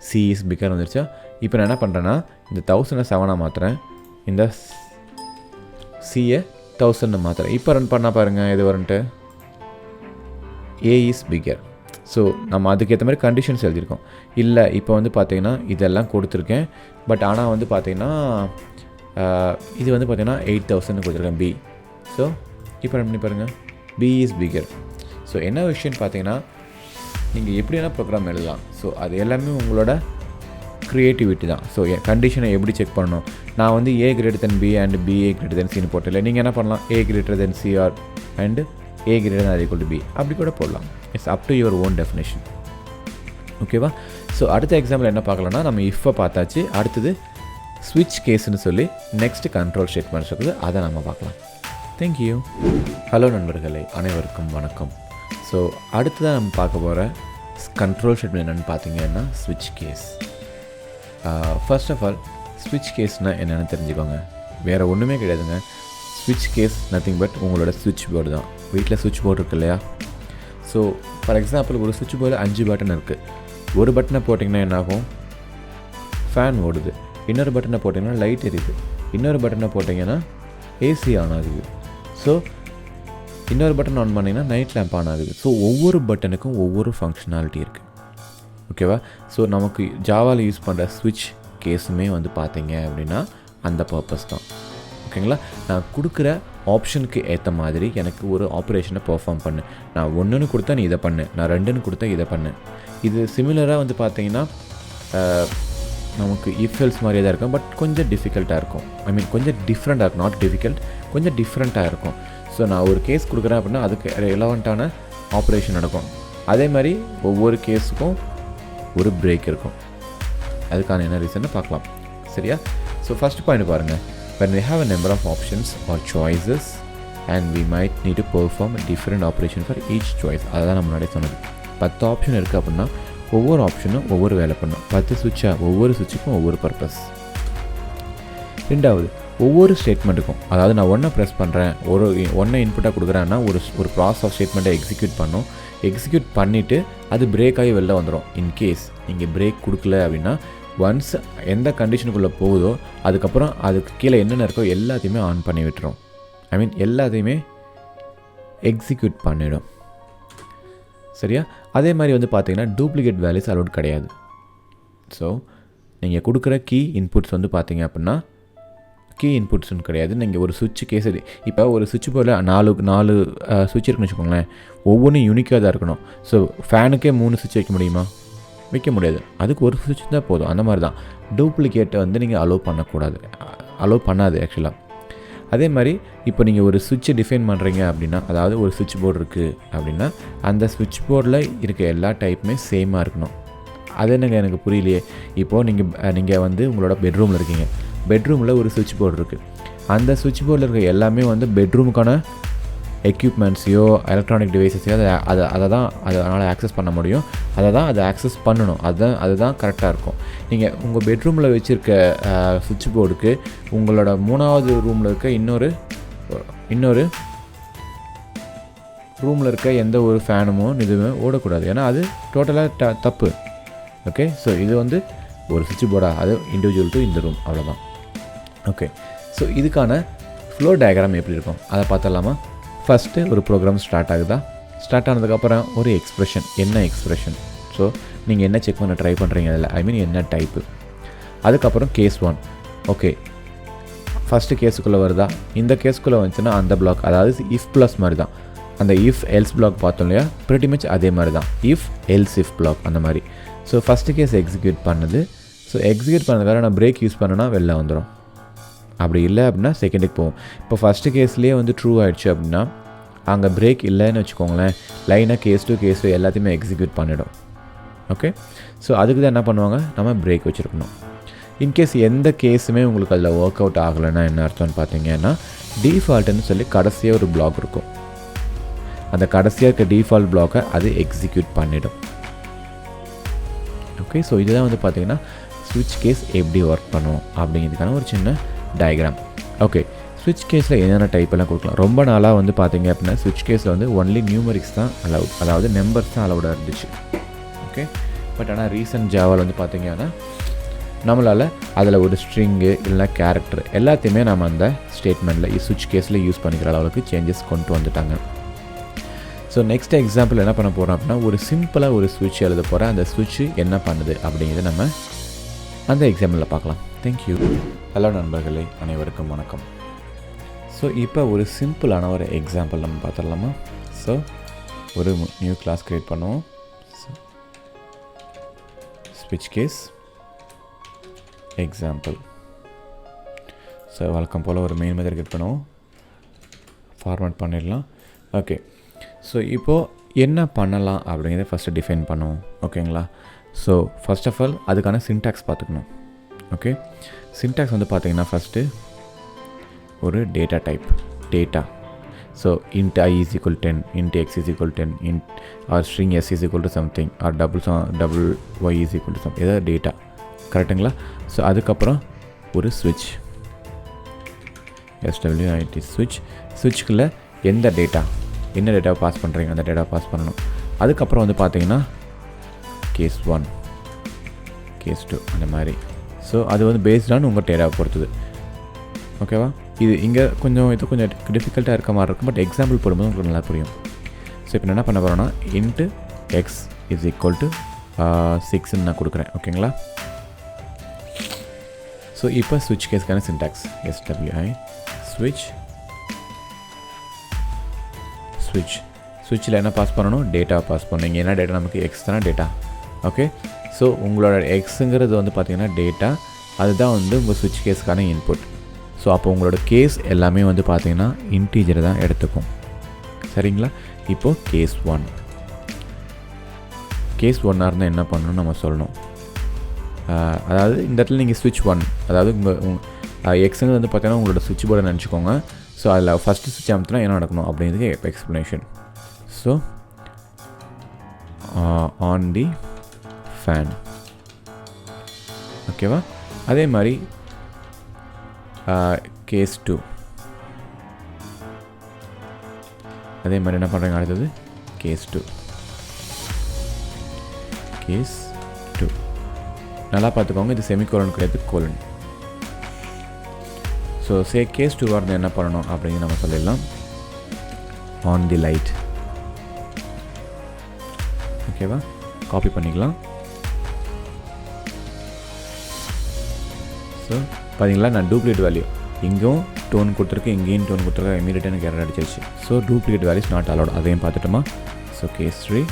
S1: சி இஸ் பிகர் வந்துருச்சா? இப்போ நான் என்ன பண்ணுறேன்னா இந்த 1000 7 மாற்றுறேன், இந்த சியை 1000 மாற்றுறேன். இப்போ ரன் பண்ணால் பாருங்கள் இது வரன்ட்டு A இஸ் பிகர். ஸோ நம்ம அதுக்கேற்ற மாதிரி கண்டிஷன்ஸ் எழுதியிருக்கோம். இல்லை இப்போ வந்து பார்த்திங்கன்னா இதெல்லாம் கொடுத்துருக்கேன், பட் ஆனால் வந்து பார்த்திங்கன்னா இது வந்து பார்த்திங்கன்னா 8000 கொடுத்துருக்கேன் B. ஸோ இப்போ ரன் பண்ணி பாருங்கள், B இஸ் பிகர். ஸோ என்ன விஷயம்னு பார்த்தீங்கன்னா நீங்கள் எப்படி வேணால் ப்ரோக்ராம் எழுதலாம். ஸோ அது எல்லாமே உங்களோட க்ரியேட்டிவிட்டி தான். ஸோ கண்டிஷனை எப்படி செக் பண்ணணும்? நான் வந்து A greater than B and B A greater than Cன்னு போட்டில்லை. நீங்கள் என்ன பண்ணலாம்? A greater than C or and A greater than or equal to B அப்படி கூட போடலாம். It's up to your own definition. ஓகேவா? ஸோ அடுத்த எக்ஸாம்பிள் என்ன பார்க்கலாம்னா, நம்ம இஃப்பை பார்த்தாச்சு. அடுத்தது ஸ்விட்ச் கேஸ்ன்னு சொல்லி நெக்ஸ்ட் கண்ட்ரோல் ஸ்டேட்மெண்ட்ஸ் இருக்குது, அதை நம்ம பார்க்கலாம். தேங்க்யூ. ஹலோ நண்பர்களே, அனைவருக்கும் வணக்கம். ஸோ அடுத்ததான் நம்ம பார்க்க போகிற கண்ட்ரோல் ஸ்டேட்மெண்ட் என்னென்னு பார்த்தீங்கன்னா ஸ்விட்ச் கேஸ். ஃபர்ஸ்ட் ஆஃப் ஆல் ஸ்விட்ச் கேஸ்னால் என்னென்னு தெரிஞ்சுக்கோங்க. வேறு ஒன்றுமே கிடையாதுங்க. ஸ்விட்ச் கேஸ் நத்திங் பட் உங்களோட ஸ்விட்ச் போர்டு தான். வீட்டில் ஸ்விட்ச் போர்டு இருக்கு இல்லையா? ஸோ ஃபார் எக்ஸாம்பிள் ஒரு ஸ்விட்ச் போர்டில் 5 பட்டன் இருக்குது. ஒரு பட்டனை போட்டிங்கன்னா என்னாகும்? ஃபேன் ஓடுது. இன்னொரு பட்டனை போட்டிங்கன்னா லைட் எரியுது. இன்னொரு பட்டனை போட்டிங்கன்னா ஏசி ஆன் ஆகுது. ஸோ இன்னொரு பட்டன் ஆன் பண்ணிங்கன்னா நைட் லேம்ப் ஆன் ஆகுது. ஸோ ஒவ்வொரு பட்டனுக்கும் ஒவ்வொரு ஃபங்க்ஷனாலிட்டி இருக்குது. ஓகேவா? ஸோ நமக்கு ஜாவாவில் யூஸ் பண்ணுற ஸ்விட்ச் கேஸுமே வந்து பார்த்தீங்க அப்படின்னா அந்த பர்பஸ் தான். ஓகேங்களா? நான் கொடுக்குற ஆப்ஷனுக்கு ஏற்ற மாதிரி எனக்கு ஒரு ஆப்ரேஷனை பெர்ஃபார்ம் பண்ணு. நான் 1ன்னு கொடுத்தா நீ இதை பண்ணு, நான் 2ன்னு கொடுத்தா இதை பண்ணு. இது சிமிலராக வந்து பார்த்தீங்கன்னா நமக்கு இஃபெல்ஸ் மாதிரியே தான் இருக்கும், பட் கொஞ்சம் டிஃபிகல்ட்டாக இருக்கும். ஐ மீன் கொஞ்சம் டிஃப்ரெண்ட்டாக இருக்கும். நாட் டிஃபிகல்ட், கொஞ்சம் டிஃப்ரெண்ட்டாக இருக்கும். ஸோ நான் ஒரு கேஸ் கொடுக்குறேன் அப்படின்னா அதுக்கு ரெலவெண்ட்டான ஆப்ரேஷன் நடக்கும். அதே மாதிரி ஒவ்வொரு கேஸுக்கும் ஒரு பிரேக் இருக்கும். அதுக்கான என்ன ரீசன்னு பார்க்கலாம். சரியா? ஸோ ஃபஸ்ட் பாயிண்ட் பாருங்கள். when we have a number of options or choices and we might need to perform a different operation for each choice. அதுதான் நம்ம முன்னாடி சொன்னது. 10 ஆப்ஷன் இருக்குது அப்படின்னா ஒவ்வொரு ஆப்ஷனும் ஒவ்வொரு வேலை பண்ணும். 10 சுவிட்சாக ஒவ்வொரு சுவிட்சுக்கும் ஒவ்வொரு பர்பஸ். ரெண்டாவது, ஒவ்வொரு ஸ்டேட்மெண்ட்டுக்கும், அதாவது நான் 1 ப்ரெஸ் பண்ணுறேன், ஒரு 1 இன்புட்டாக கொடுக்குறேன்னா ஒரு ப்ராசஸ் ஆஃப் ஸ்டேட்மெண்ட்டை எக்ஸிக்யூட் பண்ணும். எக்ஸிக்யூட் பண்ணிவிட்டு அது பிரேக் ஆகி வெளில வந்துடும். இன்கேஸ் நீங்கள் பிரேக் கொடுக்கல அப்படின்னா ஒன்ஸ் எந்த கண்டிஷனுக்குள்ளே போகுதோ அதுக்கப்புறம் அதுக்கு கீழே என்னென்ன இருக்கோ எல்லாத்தையுமே ஆன் பண்ணி விட்டுரும். ஐ மீன் எல்லாத்தையுமே எக்ஸிக்யூட் பண்ணிடும். சரியா? அதே மாதிரி வந்து பார்த்தீங்கன்னா டூப்ளிகேட் வேல்யூஸ் அலோட் கிடையாது. ஸோ நீங்கள் கொடுக்குற கீ இன்புட்ஸ் வந்து பார்த்தீங்க அப்படின்னா கீ இன்புட்ஸ்னு கிடையாது. நீங்கள் ஒரு சுவிட்ச் கேஸ் இப்போ ஒரு சுவிட்ச் போர்டில் 4 சுவிட்ச் இருக்குன்னு வச்சுக்கோங்களேன். ஒவ்வொன்றும் யூனிக்காக தான் இருக்கணும். ஸோ ஃபேனுக்கே 3 சுவிட்ச் வைக்க முடியுமா? வைக்க முடியாது. அதுக்கு ஒரு சுவிட்ச் தான் போதும். அந்த மாதிரி தான் டூப்ளிகேட்டை வந்து நீங்கள் அலோவ் பண்ணாது ஆக்சுவலாக. அதே மாதிரி இப்போ நீங்கள் ஒரு சுவிட்சை டிஃபைன் பண்ணுறீங்க அப்படின்னா, அதாவது ஒரு சுவிட்ச் போர்டு இருக்குது அப்படின்னா அந்த சுவிட்ச் போர்டில் இருக்க எல்லா டைப்புமே சேமாக இருக்கணும். அது என்னங்க எனக்கு புரியலையே. இப்போது நீங்கள் வந்து உங்களோட பெட்ரூமில் இருக்கீங்க. பெட்ரூமில் ஒரு சுவிட்ச் போர்டு இருக்குது. அந்த சுவிட்ச் போர்டில் இருக்க எல்லாமே வந்து பெட்ரூமுக்கான எக்யூப்மெண்ட்ஸையோ எலக்ட்ரானிக் டிவைஸஸையோ அதை தான் அதனால் ஆக்சஸ் பண்ண முடியும். அதை ஆக்சஸ் பண்ணணும். அதுதான் கரெக்டாக இருக்கும். நீங்கள் உங்கள் பெட்ரூமில் வச்சுருக்க சுவிட்ச் போர்டுக்கு உங்களோட 3வது ரூமில் இருக்க இன்னொரு ரூமில் இருக்க எந்த ஒரு ஃபேனுமோ இதுவுமே ஓடக்கூடாது. ஏன்னா அது டோட்டலாக தப்பு. ஓகே, ஸோ இது வந்து ஒரு சுவிட்ச் போர்டாக அது இண்டிவிஜுவல் டு இந்த ரூம், அவ்வளோதான். ஓகே, ஸோ இதுக்கான ஃப்ளோ டயக்ராம் எப்படி இருக்கும் அதை பார்த்துடலாமா? ஃபஸ்ட்டு ஒரு ப்ரோக்ராம் ஸ்டார்ட் ஆகுதா? ஸ்டார்ட் ஆனதுக்கப்புறம் ஒரு எக்ஸ்ப்ரெஷன். என்ன எக்ஸ்ப்ரெஷன்? ஸோ நீங்கள் என்ன செக் பண்ண ட்ரை பண்ணுறீங்க அதில், ஐ மீன் என்ன டைப்பு. அதுக்கப்புறம் கேஸ் 1. ஓகே, ஃபஸ்ட்டு கேஸுக்குள்ளே வருதா? இந்த கேஸுக்குள்ளே வந்துச்சுன்னா அந்த பிளாக், அதாவது இஃப் ப்ளஸ் மாதிரி தான். அந்த இஃப் எல்ஸ் பிளாக் பார்த்தோம் இல்லையா, ப்ரிட்டி மச் அதே மாதிரி தான். இஃப் எல்ஸ் இஃப் பிளாக் அந்த மாதிரி. ஸோ ஃபஸ்ட்டு கேஸ் எக்ஸிக்யூட் பண்ணுது. ஸோ எக்ஸிக்யூட் பண்ணதுக்காக நான் பிரேக் யூஸ் பண்ணேன்னா வெளில வந்துடும். அப்படி இல்லை அப்படின்னா செகண்டுக்கு போகும். இப்போ ஃபஸ்ட்டு கேஸ்லேயே வந்து ட்ரூ ஆகிடுச்சு அப்படின்னா அங்கே பிரேக் இல்லைன்னு வச்சுக்கோங்களேன், லைனாக கேஸ் 2 எல்லாத்தையுமே எக்ஸிக்யூட் பண்ணிடும். ஓகே, ஸோ அதுக்கு தான் என்ன பண்ணுவாங்க, நம்ம பிரேக் வச்சுருக்கணும். இன்கேஸ் எந்த கேஸுமே உங்களுக்கு அதில் ஒர்க் அவுட் ஆகலைன்னா என்ன அர்த்தம்னு பார்த்தீங்கன்னா, டிஃபால்ட்டுன்னு சொல்லி கடைசியாக ஒரு பிளாக் இருக்கும். அந்த கடைசியாக இருக்க டிஃபால்ட் பிளாக்கை அது எக்ஸிக்யூட் பண்ணிடும். ஓகே, ஸோ இதுதான் வந்து பார்த்திங்கன்னா ஸ்விட்ச் கேஸ் எப்படி ஒர்க் பண்ணுவோம் அப்படிங்கிறதுக்கான ஒரு சின்ன டயக்ராம். ஓகே, ஸ்விட்ச் கேஸில் என்னென்ன டைப்பெல்லாம் கொடுக்கலாம். ரொம்ப நாளாக வந்து பார்த்திங்க அப்படின்னா ஸ்விட்ச் கேஸில் வந்து ஒன்லி நியூமரிக்ஸ் தான் அலவுட், அதாவது நம்பர்ஸ் தான் அலவுடாக இருந்துச்சு. ஓகே, பட் ஆனால் ரீசன்ட் ஜாவாவில் வந்து பார்த்திங்கன்னா நம்மளால் அதில் ஒரு ஸ்ட்ரிங்கு இல்லைனா கேரக்டர் எல்லாத்தையுமே நம்ம அந்த ஸ்டேட்மெண்ட்டில் ஸ்விட்ச் கேஸில் யூஸ் பண்ணிக்கிற அளவுக்கு சேஞ்சஸ் கொண்டு வந்துட்டாங்க. ஸோ நெக்ஸ்ட் எக்ஸாம்பிள் என்ன பண்ண போகிறோம் அப்படின்னா, ஒரு சிம்பிளாக ஒரு ஸ்விட்ச் எழுத போகிறேன். அந்த ஸ்விட்ச்சு என்ன பண்ணுது அப்படிங்கிறத நம்ம அந்த எக்ஸாம்பிளில் பார்க்கலாம். தேங்க்யூ. ஹலோ நண்பர்களே, அனைவருக்கும் வணக்கம். ஸோ இப்போ ஒரு சிம்பிளான ஒரு எக்ஸாம்பிள் நம்ம பார்த்துடலாமா? ஸோ ஒரு நியூ கிளாஸ் க்ரியேட் பண்ணுவோம். ஸோ ஸ்விட்ச் கேஸ் எக்ஸாம்பிள். ஸோ வழக்கம் போல் ஒரு மெயின் மெத்தட் க்ரியேட் பண்ணுவோம், ஃபார்மேட் பண்ணிடலாம். ஓகே, ஸோ இப்போது என்ன பண்ணலாம் அப்படிங்கிறத ஃபஸ்ட்டு டிஃபைன் பண்ணுவோம். ஓகேங்களா? ஸோ ஃபர்ஸ்ட் ஆஃப் ஆல் அதுக்கான சின்டாக்ஸ் பார்த்துக்கணும். ஓகே, சின்டாக்ஸ் வந்து பார்த்திங்கன்னா ஃபஸ்ட்டு ஒரு data type, data. So int I is equal 10, int x is equal 10, int or string s is equal to something, or double y is equal to something, ஏதாவது data. கரெக்டுங்களா? So அதுக்கப்புறம் ஒரு ஸ்விட்ச், swit ஸ்விட்ச். ஸ்விட்ச்குள்ளே எந்த data, என்ன டேட்டாவை pass பண்ணுறீங்க அந்த டேட்டாவை பாஸ் பண்ணணும். அதுக்கப்புறம் வந்து பார்த்தீங்கன்னா கேஸ் 1, கேஸ் 2 அந்த மாதிரி. ஸோ அது வந்து பேஸ்டான உங்கள் டேட்டாவை பொறுத்தது. ஓகேவா? இது இங்கே கொஞ்சம் டிஃபிகல்ட்டாக இருக்க மாதிரி இருக்கும், பட் எக்ஸாம்பிள் போடும்போது உங்களுக்கு நல்லா புரியும். ஸோ இப்போ என்ன பண்ண போகிறோன்னா int x is equal to 6ன்னு நான் கொடுக்குறேன். ஓகேங்களா? ஸோ இப்போ ஸ்விட்ச் கேஸ்க்கான சின்டாக்ஸ் SWI ஸ்விட்ச். ஸ்விட்சில் என்ன பாஸ் பண்ணணும், டேட்டா பாஸ் பண்ணணும். இங்கே என்ன டேட்டா, நமக்கு எக்ஸ் தானே டேட்டா. ஓகே, ஸோ உங்களோட எக்ஸுங்கிறது வந்து பார்த்திங்கன்னா டேட்டா, அதுதான் வந்து உங்கள் ஸ்விட்ச் கேஸ்க்கான இன்புட். ஸோ அப்போ உங்களோட கேஸ் எல்லாமே வந்து பார்த்திங்கன்னா இன்டீஜர் தான் எடுத்துக்கும். சரிங்களா? இப்போது கேஸ் 1 இருந்தால் என்ன பண்ணணும்னு நம்ம சொல்லணும். அதாவது இந்த இடத்துல நீங்கள் ஸ்விட்ச் 1, அதாவது உங்கள் எக்ஸுங்கிறது வந்து பார்த்தீங்கன்னா உங்களோட ஸ்விட்ச் போர்டை நினச்சிக்கோங்க. ஸோ அதில் ஃபஸ்ட்டு ஸ்விட்ச் அமுத்தினா என்ன நடக்கணும் அப்படிங்கிறதுக்கு இப்போ explanation. So on the fan. ஓகேவா? அதே மாதிரி கேஸ் 2, அதே மாதிரி என்ன பண்ணுறீங்க அடுத்தது கேஸ் 2. நல்லா பார்த்துக்கோங்க, இது செமிகோலன் கிடையாது, கோலன். ஸோ கேஸ் 2 வரது என்ன பண்ணணும் அப்படிங்கிற நம்ம சொல்லிடலாம். On the light. ஓகேவா? காப்பி பண்ணிக்கலாம். ஸோ பார்த்தீங்களா, நான் டூப்ளிகேட் வேல்யூ இங்கேயும் டோன் கொடுத்துருக்கேன், இங்கேயும் டோன் கொடுத்துருக்கேன். இமீடியட்டாக எனக்கு எரர் அடிச்சிருச்சு. So duplicate values not allowed. அதையும் பார்த்துட்டோமா? So case 3.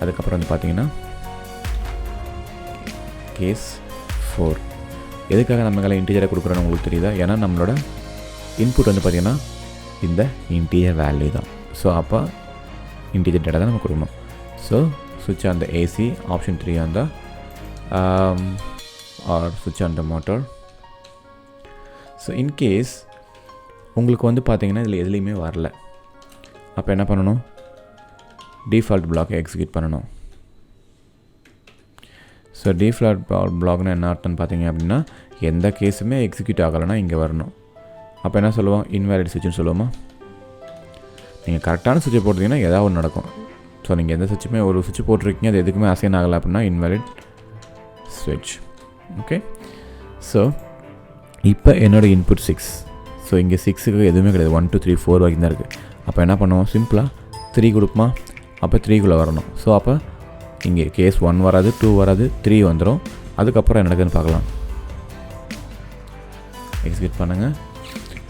S1: அதுக்கப்புறம் வந்து பார்த்தீங்கன்னா கேஸ் 4. எதுக்காக நம்ம இன்டீஜரை கொடுக்குறோன்னு உங்களுக்கு தெரியுதா? ஏன்னா நம்மளோட இன்புட் வந்து பார்த்திங்கன்னா இந்த இன்டீஜர் வேல்யூ தான். ஸோ அப்போ இன்டீஜர் டேட்டா தான் நம்ம கொடுக்கணும். ஸோ ஸ்விட்ச் on the AC, option 3 on the or ஸ்விட்ச் on the motor. So in case உங்களுக்கு வந்து பார்த்திங்கன்னா இதில் எதுலேயுமே வரல, அப்போ என்ன பண்ணணும், டிஃபால்ட் பிளாக்கை எக்ஸிக்யூட் பண்ணணும். ஸோ டிஃபால்ட் பிளாக்னு என்ன அர்த்தம்னு பார்த்தீங்க அப்படின்னா, எந்த கேஸுமே எக்ஸிக்யூட் ஆகலைன்னா இங்கே வரணும். அப்போ என்ன சொல்லுவோம், இன்வேலிட் ஸ்விட்ச்னு சொல்லுவோமா? நீங்கள் கரெக்டான சுவிட்சை போட்டிங்கன்னா ஏதாவது ஒன்று நடக்கும். ஸோ நீங்கள் எந்த சுவிட்சுமே ஒரு சுவிட்ச் போட்டிருக்கீங்க அது எதுக்குமே அசைன் ஆகலை அப்படின்னா இன்வாலிட் ஸ்விட்ச். ஓகே, ஸோ இப்போ என்னோடய இன்புட் 6. ஸோ இங்கே 6க்கு எதுவுமே கிடையாது, 1 2 3 4 வரைக்கும் தான் இருக்குது. அப்போ என்ன பண்ணுவோம், சிம்பிளாக 3 கொடுப்போமா, அப்போ 3குள்ளே வரணும். ஸோ அப்போ இங்கே கேஸ் 1 வராது, 2 வராது, 3 வந்துடும். அதுக்கப்புறம் என்ன நடக்குதுன்னு பார்க்கலாம். எக்ஸிக்யூட் பண்ணுங்கள்.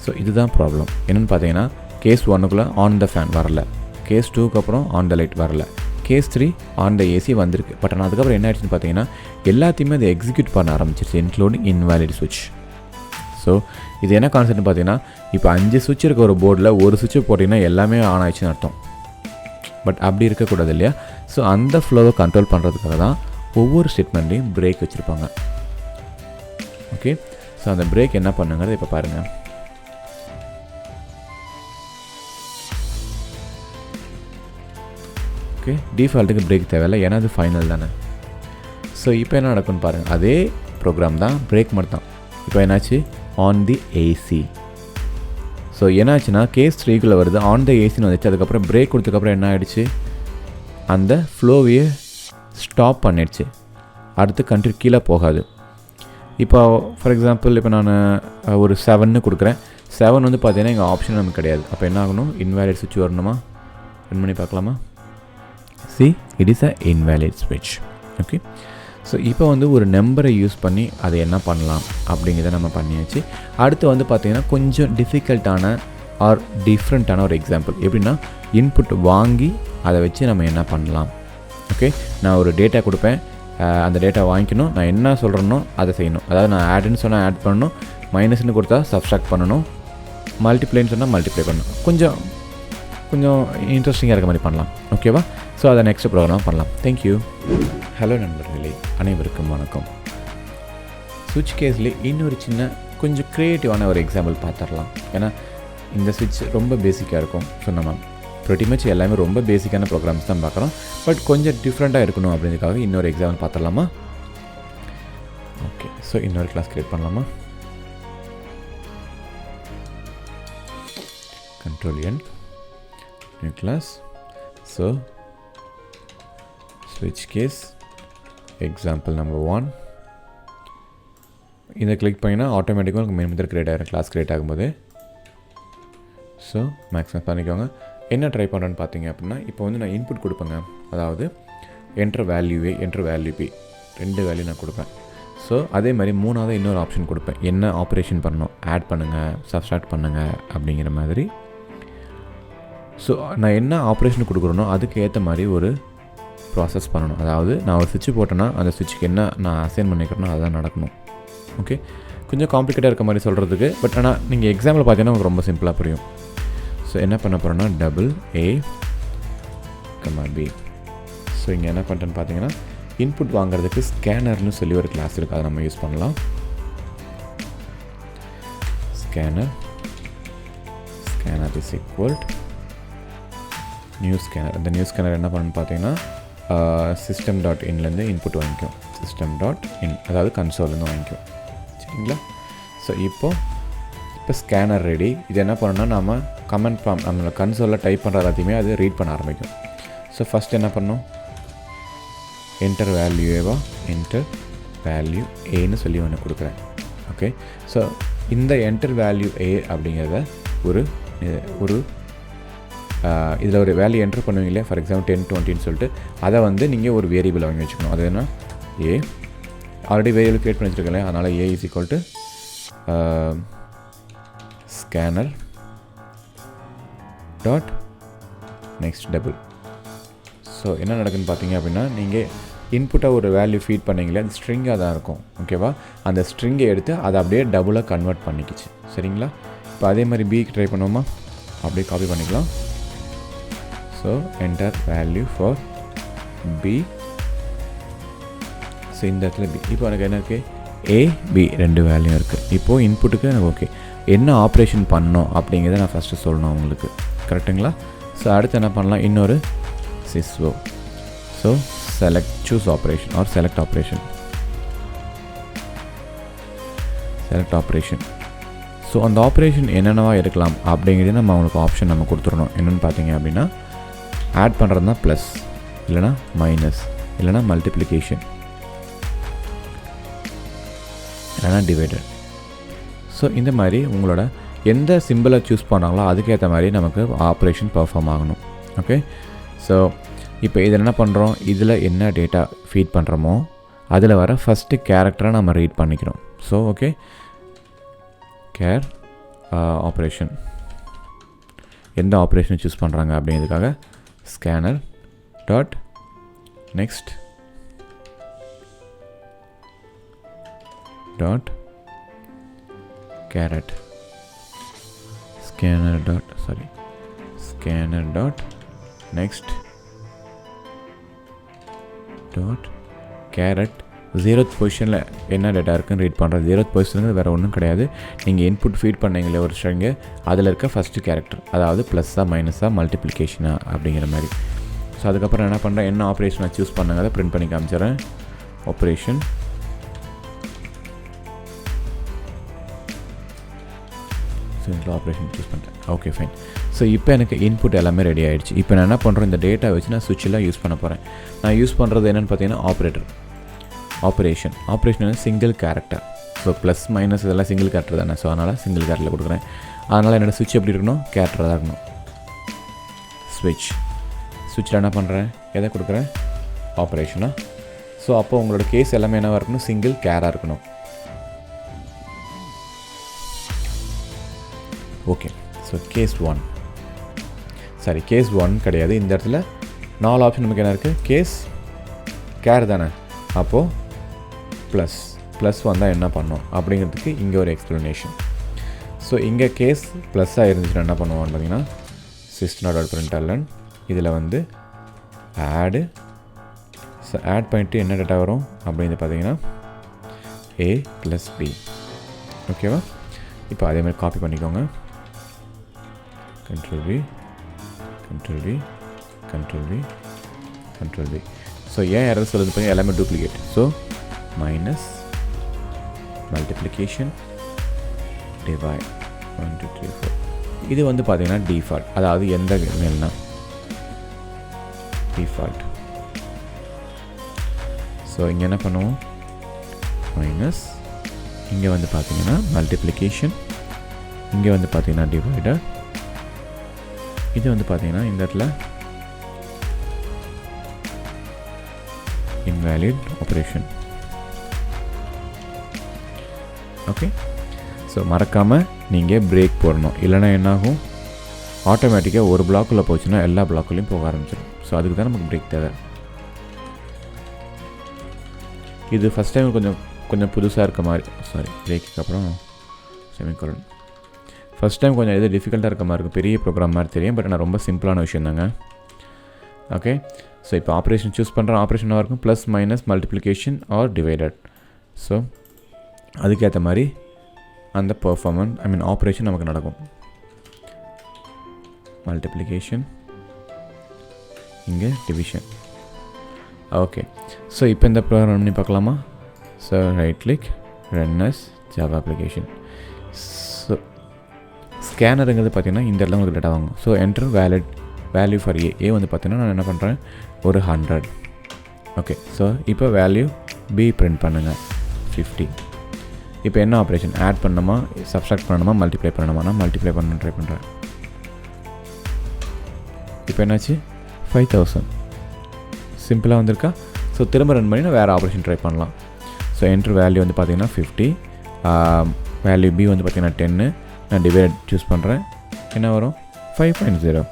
S1: ஸோ இதுதான் ப்ராப்ளம். என்னென்னு பார்த்தீங்கன்னா கேஸ் 1க்குள்ளே ஆன் த ஃபேன் வரல, கேஸ் 2க்கு அப்புறம் ஆன் த லைட் வரல, கேஸ் 3 ஆன் த ஏசி வந்திருக்கு. பட் ஆனால் அதுக்கப்புறம் என்ன ஆயிடுச்சுன்னு பார்த்தீங்கன்னா எல்லாத்தையுமே அதை எக்ஸிக்யூட் பண்ண ஆரம்பிச்சிருச்சு, இன்க்ளூடிங் இன்வாலிட் சுவிட்ச். ஸோ இது என்ன கான்செப்ட்னு பார்த்தீங்கன்னா இப்போ 5 சுவிட்ச் இருக்க ஒரு போர்டில் ஒரு சுவிட்சை போட்டிங்கன்னா எல்லாமே ஆன் ஆயிடுச்சுன்னு அர்த்தம். பட் அப்படி இருக்கக்கூடாது இல்லையா? ஸோ அந்த ஃப்ளோவை கண்ட்ரோல் பண்ணுறதுக்காக தான் ஒவ்வொரு ஸ்டேட்மெண்ட்லேயும் பிரேக் வச்சுருப்பாங்க. ஓகே, ஸோ அந்த பிரேக் என்ன பண்ணுங்கிறது இப்போ பாருங்கள். ஓகே, டிஃபால்ட்டுக்கு பிரேக் தேவையில்லை, ஏன்னா அது ஃபைனல் தானே. ஸோ இப்போ என்ன நடக்கும்னு பாருங்கள், அதே ப்ரோக்ராம் தான், பிரேக் மட்டும் தான். இப்போ என்னாச்சு, ஆன் தி ஏசி. ஸோ என்னாச்சுன்னா கேஸ் 3குள்ளே வருது, ஆன் த ஏசின்னு வந்துச்சு. அதுக்கப்புறம் பிரேக் கொடுத்ததுக்கப்புறம் என்ன ஆகிடுச்சு, அந்த ஃப்ளோவையே ஸ்டாப் பண்ணிடுச்சு. அடுத்து கண்ட்ரி கீழே போகாது. இப்போ ஃபார் எக்ஸாம்பிள் இப்போ நான் ஒரு 7ன்னு கொடுக்குறேன். 7 வந்து பார்த்தீங்கன்னா எங்கள் ஆப்ஷன் நமக்கு கிடையாது. அப்போ என்ன ஆகணும், இன்வாலிட் சுவிட்ச் வரணுமா, ரன் பண்ணி பார்க்கலாமா. See, it is a invalid switch. Okay, so இப்போ வந்து ஒரு நம்பரை யூஸ் பண்ணி அதை என்ன பண்ணலாம் அப்படிங்கிறத நம்ம பண்ணியாச்சு. அடுத்து வந்து பார்த்திங்கன்னா கொஞ்சம் டிஃபிகல்ட்டான ஆர் டிஃப்ரெண்ட்டான ஒரு எக்ஸாம்பிள். எப்படின்னா இன்புட் வாங்கி அதை வச்சு நம்ம என்ன பண்ணலாம். ஓகே, நான் ஒரு டேட்டா கொடுப்பேன், அந்த டேட்டா வாங்கிக்கணும், நான் என்ன சொல்கிறேனோ அதை செய்யணும். அதாவது நான் ஆடுன்னு சொன்னால் ஆட் பண்ணணும், மைனஸ்ன்னு கொடுத்தா சப்ஸ்ட்ராக்ட் பண்ணணும், மல்டிப்ளைன்னு சொன்னால் மல்டிப்ளை பண்ணணும். கொஞ்சம் இன்ட்ரெஸ்டிங்காக இருக்க மாதிரி பண்ணலாம். ஓகேவா? ஸோ அதை நெக்ஸ்ட் ப்ரோக்ராம் பண்ணலாம். தேங்க்யூ. ஹலோ நண்பர்களே, அனைவருக்கும் வணக்கம். சுவிட்ச் கேஸில் இன்னொரு சின்ன கொஞ்சம் க்ரியேட்டிவான ஒரு எக்ஸாம்பிள் பார்த்துடலாம். ஏன்னா இந்த சுவிட்ச் ரொம்ப பேசிக்காக இருக்கும். ஸோ நம்ம ப்ரெட்டி மச் எல்லாமே ரொம்ப பேசிக்கான ப்ரோக்ராம்ஸ் தான் பார்க்குறோம். பட் கொஞ்சம் டிஃப்ரெண்ட்டாக இருக்கணும் அப்படின்றதுக்காக இன்னொரு எக்ஸாம்பிள் பார்த்துடலாமா? ஓகே, ஸோ இன்னொரு கிளாஸ் க்ரியேட் பண்ணலாமா? Control N, new class. So switch case example number 1. இதை கிளிக் பண்ணினா ஆட்டோமேட்டிக்காக உங்களுக்கு மெயின் மெத்தட் க்ரியேட் ஆகிடும், கிளாஸ் க்ரியேட் ஆகும்போது. ஸோ மேக்ஸிமம் பண்ணிக்கோங்க. என்ன ட்ரை பண்ணுறேன்னு பார்த்தீங்க அப்படின்னா இப்போ வந்து நான் இன்புட் கொடுப்பேங்க. அதாவது enter value A, enter value B, 2 value நான் கொடுப்பேன். ஸோ அதே மாதிரி 3வது இன்னொரு ஆப்ஷன் கொடுப்பேன், என்ன ஆப்ரேஷன் பண்ணணும், ஆட் பண்ணுங்கள், சப்ஸ்ட்ராக்ட் பண்ணுங்கள் அப்படிங்கிற மாதிரி. ஸோ நான் என்ன ஆப்ரேஷன் கொடுக்குறேனோ அதுக்கு ஏற்ற மாதிரி ஒரு ப்ராசஸ் பண்ணணும். அதாவது நான் ஒரு சுவிட்ச் போட்டேன்னா அந்த சுவிட்சுக்கு என்ன நான் அசைன் பண்ணிக்கிறேனோ அதுதான் நடக்கணும். ஓகே, கொஞ்சம் காம்ப்ளிகேட்டாக இருக்க மாதிரி சொல்கிறதுக்கு, பட் ஆனால் நீங்கள் எக்ஸாம்பிள் பார்த்தீங்கன்னா உங்களுக்கு ரொம்ப சிம்பிளாக புரியும். ஸோ என்ன பண்ண போகிறோன்னா AA, B. ஸோ இங்கே என்ன பண்ணுறேன்னு பார்த்தீங்கன்னா இன்புட் வாங்குறதுக்கு ஸ்கேனர்னு சொல்லி ஒரு கிளாஸ் இருக்குது, அதை நம்ம யூஸ் பண்ணலாம். Scanner is equal new scanner. இந்த நியூ ஸ்கேனர் என்ன பண்ணணும்னு பார்த்தீங்கன்னா system.inலேருந்து இன்புட் வாங்கிக்கும், system.in அதாவது கன்சோல்லேருந்து வாங்கிக்கும். சரிங்களா? ஸோ இப்போ ஸ்கேனர் ரெடி. இது என்ன பண்ணணும்னா நம்ம கமெண்ட் ப்ராம்ப்ட் நம்மளோட கன்சோலில் டைப் பண்ணுற எல்லாத்தையுமே அது ரீட் பண்ண ஆரம்பிக்கும். ஸோ ஃபஸ்ட் என்ன பண்ணணும், என்டர் வேல்யூவேவா, என்டர் வேல்யூ ஏன்னு சொல்லி ஒன்று கொடுக்குறேன். ஓகே, ஸோ இந்த என்டர் வேல்யூ ஏ அப்படிங்கிறத ஒரு இதில் ஒரு வேல்யூ என்ட்ரு பண்ணுவீங்க இல்லையா, ஃபார் எக்ஸாம்பிள் 10 20ன்னு சொல்லிட்டு அதை வந்து நீங்கள் ஒரு வேரியபிள் வாங்கி வச்சுக்கணும். அது என்ன, ஏ ஆல்ரெடி வேரியபிள் க்ரியேட் பண்ணி வச்சுருக்கேன், அதனால் A is equal to scanner dot next double. So என்ன நடக்குதுன்னு பார்த்தீங்க அப்படின்னா நீங்கள் இன்புட்டாக ஒரு வேல்யூ ஃபீட் பண்ணிங்களே, அது ஸ்ட்ரிங்காக தான் இருக்கும். ஓகேவா? அந்த ஸ்ட்ரிங்கை எடுத்து அதை அப்படியே டபுளாக கன்வெர்ட் பண்ணிக்கிச்சு. சரிங்களா? இப்போ அதே மாதிரி பிக்கு ட்ரை பண்ணுவோமா, அப்படியே காப்பி பண்ணிக்கலாம். So enter value for B. So இந்த இடத்துல பி. இப்போ எனக்கு என்ன இருக்குது, ஏ பி 2 வேல்யூ இருக்குது. இப்போது இன்புட்டுக்கு எனக்கு ஓகே, என்ன ஆப்ரேஷன் பண்ணோம் அப்படிங்கிறத நான் ஃபஸ்ட்டு சொல்லணும் உங்களுக்கு. கரெக்டுங்களா? ஸோ அடுத்து என்ன பண்ணலாம், இன்னொரு sysvo. So choose operation or select operation. So அந்த ஆப்ரேஷன் என்னென்னவா இருக்கலாம் அப்படிங்கிறது நம்ம அவங்களுக்கு ஆப்ஷன் நம்ம கொடுத்துடணும். என்னென்னு பார்த்தீங்க அப்படின்னா ஆட் பண்ணுறது தான் ப்ளஸ், இல்லைனா மைனஸ், இல்லைனா மல்டிப்ளிகேஷன், இல்லைனா டிவைடட். ஸோ இந்த மாதிரி உங்களோட எந்த சிம்பிளை சூஸ் பண்ணுறாங்களோ அதுக்கேற்ற மாதிரி நமக்கு ஆப்ரேஷன் பர்ஃபார்ம் ஆகணும். ஓகே, ஸோ இப்போ இதில் என்ன பண்ணுறோம், இதில் என்ன டேட்டா ஃபீட் பண்ணுறோமோ அதில் வர ஃபஸ்ட்டு கேரக்டரை நம்ம ரீட் பண்ணிக்கிறோம். ஸோ ஓகே, கேர் ஆப்ரேஷன் எந்த ஆப்ரேஷனை சூஸ் பண்ணுறாங்க அப்படிங்கிறதுக்காக scanner dot next dot carrot scanner dot next dot caret 0th பொசிஷனில் என்ன டேட்டா இருக்குன்னு ரீட் பண்ணுறது. 0th பொசிஷனுங்கிறது வேறு ஒன்றும் கிடையாது, நீங்கள் இன்புட் ஃபீட் பண்ணீங்களே ஒரு ஸ்ட்ரிங்கு, அதில் இருக்க ஃபஸ்ட்டு கேரக்டர், அதாவது ப்ளஸ்ஸாக மைனஸாக மல்டிப்ளிகேஷனா அப்படிங்கிற மாதிரி. ஸோ அதுக்கப்புறம் என்ன பண்ணுறேன், என்ன ஆப்ரேஷனை சூஸ் பண்ணுங்க அதை பிரிண்ட் பண்ணி காமிச்சிடுறேன். ஆப்ரேஷன் ஆப்ரேஷன் சூஸ் பண்ணிட்டேன். Okay fine. ஸோ இப்போ எனக்கு இன்புட் எல்லாமே ரெடி ஆகிடுச்சு. இப்போ நான் என்ன பண்ணுறேன், இந்த டேட்டா வச்சு நான் சுவிட்செலாம் யூஸ் பண்ண போகிறேன். நான் யூஸ் பண்ணுறது என்னென்னு பார்த்தீங்கன்னா ஆப்ரேஷன் வந்து single character. So plus minus இதெல்லாம் சிங்கிள் கேரக்டர் தானே, ஸோ அதனால் சிங்கிள் கேரக்டரில் கொடுக்குறேன். அதனால் என்னோடய சுவிட்ச் எப்படி இருக்கணும், கேரக்டராக தான் இருக்கணும். சுவிட்சில் என்ன பண்ணுறேன், எதை கொடுக்குறேன், ஆப்ரேஷனாக. ஸோ அப்போ உங்களோட கேஸ் எல்லாமே என்னவாக இருக்கணும், சிங்கிள் கேராக இருக்கணும். ஓகே, ஸோ கேஸ் 1 கிடையாது, இந்த இடத்துல 4 ஆப்ஷன் நமக்கு என்ன இருக்குது, கேஸ் கேர் தானே. அப்போது ப்ளஸ் வந்தால் என்ன பண்ணோம் அப்படிங்கிறதுக்கு இங்கே ஒரு எக்ஸ்ப்ளனேஷன். ஸோ இங்கே கேஸ் ப்ளஸ்ஸாக இருந்துச்சுன்னா என்ன பண்ணுவோம்னு பார்த்தீங்கன்னா system.println இதில் வந்து ஆட் பண்ணிட்டு என்ன டேட்டா வரும் அப்படின்னு பார்த்தீங்கன்னா a + b. ஓகேவா, இப்போ அதேமாதிரி காப்பி பண்ணிக்கோங்க. Ctrl V. ஸோ ஏன் எரர் சொல்லுது பார்த்தீங்கன்னா எல்லாமே duplicate. So minus multiplication divide 1 2 3 4. இது வந்து பார்த்தீங்கன்னா டிஃபால்ட், அதாவது எந்த மேல்னா டிஃபால்ட். ஸோ இங்கே என்ன பண்ணுவோம், மைனஸ், இங்கே வந்து பார்த்தீங்கன்னா மல்டிப்ளிகேஷன், இங்கே வந்து பார்த்தீங்கன்னா டிவைடட், இது வந்து பார்த்தீங்கன்னா இந்த இடத்துல இன்வேலிட் ஆப்ரேஷன். ஓகே, ஸோ மறக்காமல் நீங்கள் பிரேக் போடணும், இல்லைனா என்னாகும், ஆட்டோமேட்டிக்காக ஒரு பிளாக்குள்ளே போச்சுன்னா எல்லா பிளாக்குள்ளேயும் போக ஆரம்பிச்சிடும். ஸோ அதுக்கு தான் நமக்கு பிரேக் தேவை. இது ஃபஸ்ட் டைம் கொஞ்சம் புதுசாக இருக்க மாதிரி, பிரேக்குக்கு அப்புறம் செமிகோலன். ஃபஸ்ட் டைம் கொஞ்சம் எது டிஃபிகல்ட்டாக இருக்க மாதிரி இருக்கும், பெரிய ப்ரோக்ராம் மாதிரி தெரியும், பட் நான் ரொம்ப சிம்பிளான விஷயம் தாங்க. ஓகே, ஸோ இப்போ ஆப்ரேஷன் சூஸ் பண்ணுறேன், ஆப்ரேஷனாக இருக்கும் plus minus multiplication or divided. So அதுக்கேற்ற மாதிரி அந்த பர்ஃபார்மன்ஸ் ஆப்ரேஷன் நமக்கு நடக்கும். மல்டிப்ளிகேஷன், இங்கே டிவிஷன். ஓகே, ஸோ இப்போ இந்த ப்ரோக்ராம் பண்ணி பார்க்கலாமா. So right click, run as Java application. So ஸ்கேனருங்கிறது பார்த்தீங்கன்னா இந்த இடத்துல உங்களுக்கு டேட்டா வாங்கும். So enter value for A வந்து பார்த்தீங்கன்னா நான் என்ன பண்ணுறேன், ஒரு 100. ஓகே, ஸோ இப்போ வேல்யூ பி பிரிண்ட் பண்ணுங்கள் 50. இப்போ என்ன ஆப்ரேஷன், ஆட் பண்ணணுமா, சப்ஸ்ட்ராக்ட் பண்ணணுமா, மல்டிப்ளை பண்ணணுமா, நான் மல்டிப்ளை பண்ணணும்னு ட்ரை பண்ணுறேன். இப்போ என்னாச்சு, 5000 சிம்பிளாக வந்திருக்கா. ஸோ திரும்ப ரன் பண்ணி நான் வேறு ஆப்ரேஷன் ட்ரை பண்ணலாம். ஸோ என்ட்ரு வேல்யூ வந்து பார்த்திங்கன்னா 50, வேல்யூ பி வந்து பார்த்திங்கன்னா 10, நான் டிவைட் சூஸ் பண்ணுறேன், என்ன வரும் 5.0.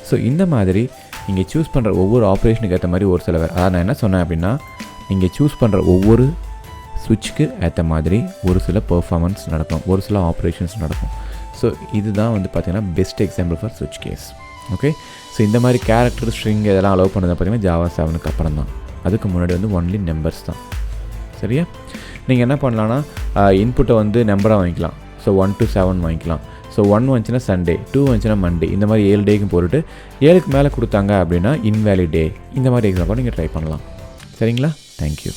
S1: ஸோ இந்த மாதிரி நீங்கள் சூஸ் பண்ணுற ஒவ்வொரு ஆப்ரேஷனுக்கு ஏற்ற மாதிரி ஒரு சில வேறு, அதாவது நான் என்ன சொன்னேன் அப்படின்னா, நீங்கள் சூஸ் பண்ணுற ஒவ்வொரு சுவிட்சுக்கு ஏற்ற மாதிரி ஒரு சில பெர்ஃபார்மன்ஸ் நடக்கும், ஒரு சில ஆப்ரேஷன்ஸ் நடக்கும். ஸோ இதுதான் வந்து பார்த்திங்கன்னா பெஸ்ட் எக்ஸாம்பிள் ஃபார் சுவிட்ச் கேஸ். ஓகே, ஸோ இந்த மாதிரி கேரக்டர், ஸ்ட்ரிங் இதெல்லாம் அலோவ் பண்ணது பார்த்திங்கன்னா ஜாவா 7க்கு அப்புறம் தான். அதுக்கு முன்னாடி வந்து ஒன்லி நம்பர்ஸ் தான். சரியா, நீங்கள் என்ன பண்ணலான்னா இன்புட்டை வந்து நம்பராக வாங்கிக்கலாம். ஸோ 1 to 7 வாங்கிக்கலாம். ஸோ 1 வந்துச்சுன்னா சண்டே, 2 வந்துச்சுன்னா மண்டே, இந்த மாதிரி 7 டேக்கும் போட்டுட்டு 7க்கு மேலே கொடுத்தாங்க அப்படின்னா இன்வேலிட் டே. இந்த மாதிரி எக்ஸாம்பிள் நீங்கள் ட்ரை பண்ணலாம். சரிங்களா, தேங்க்யூ.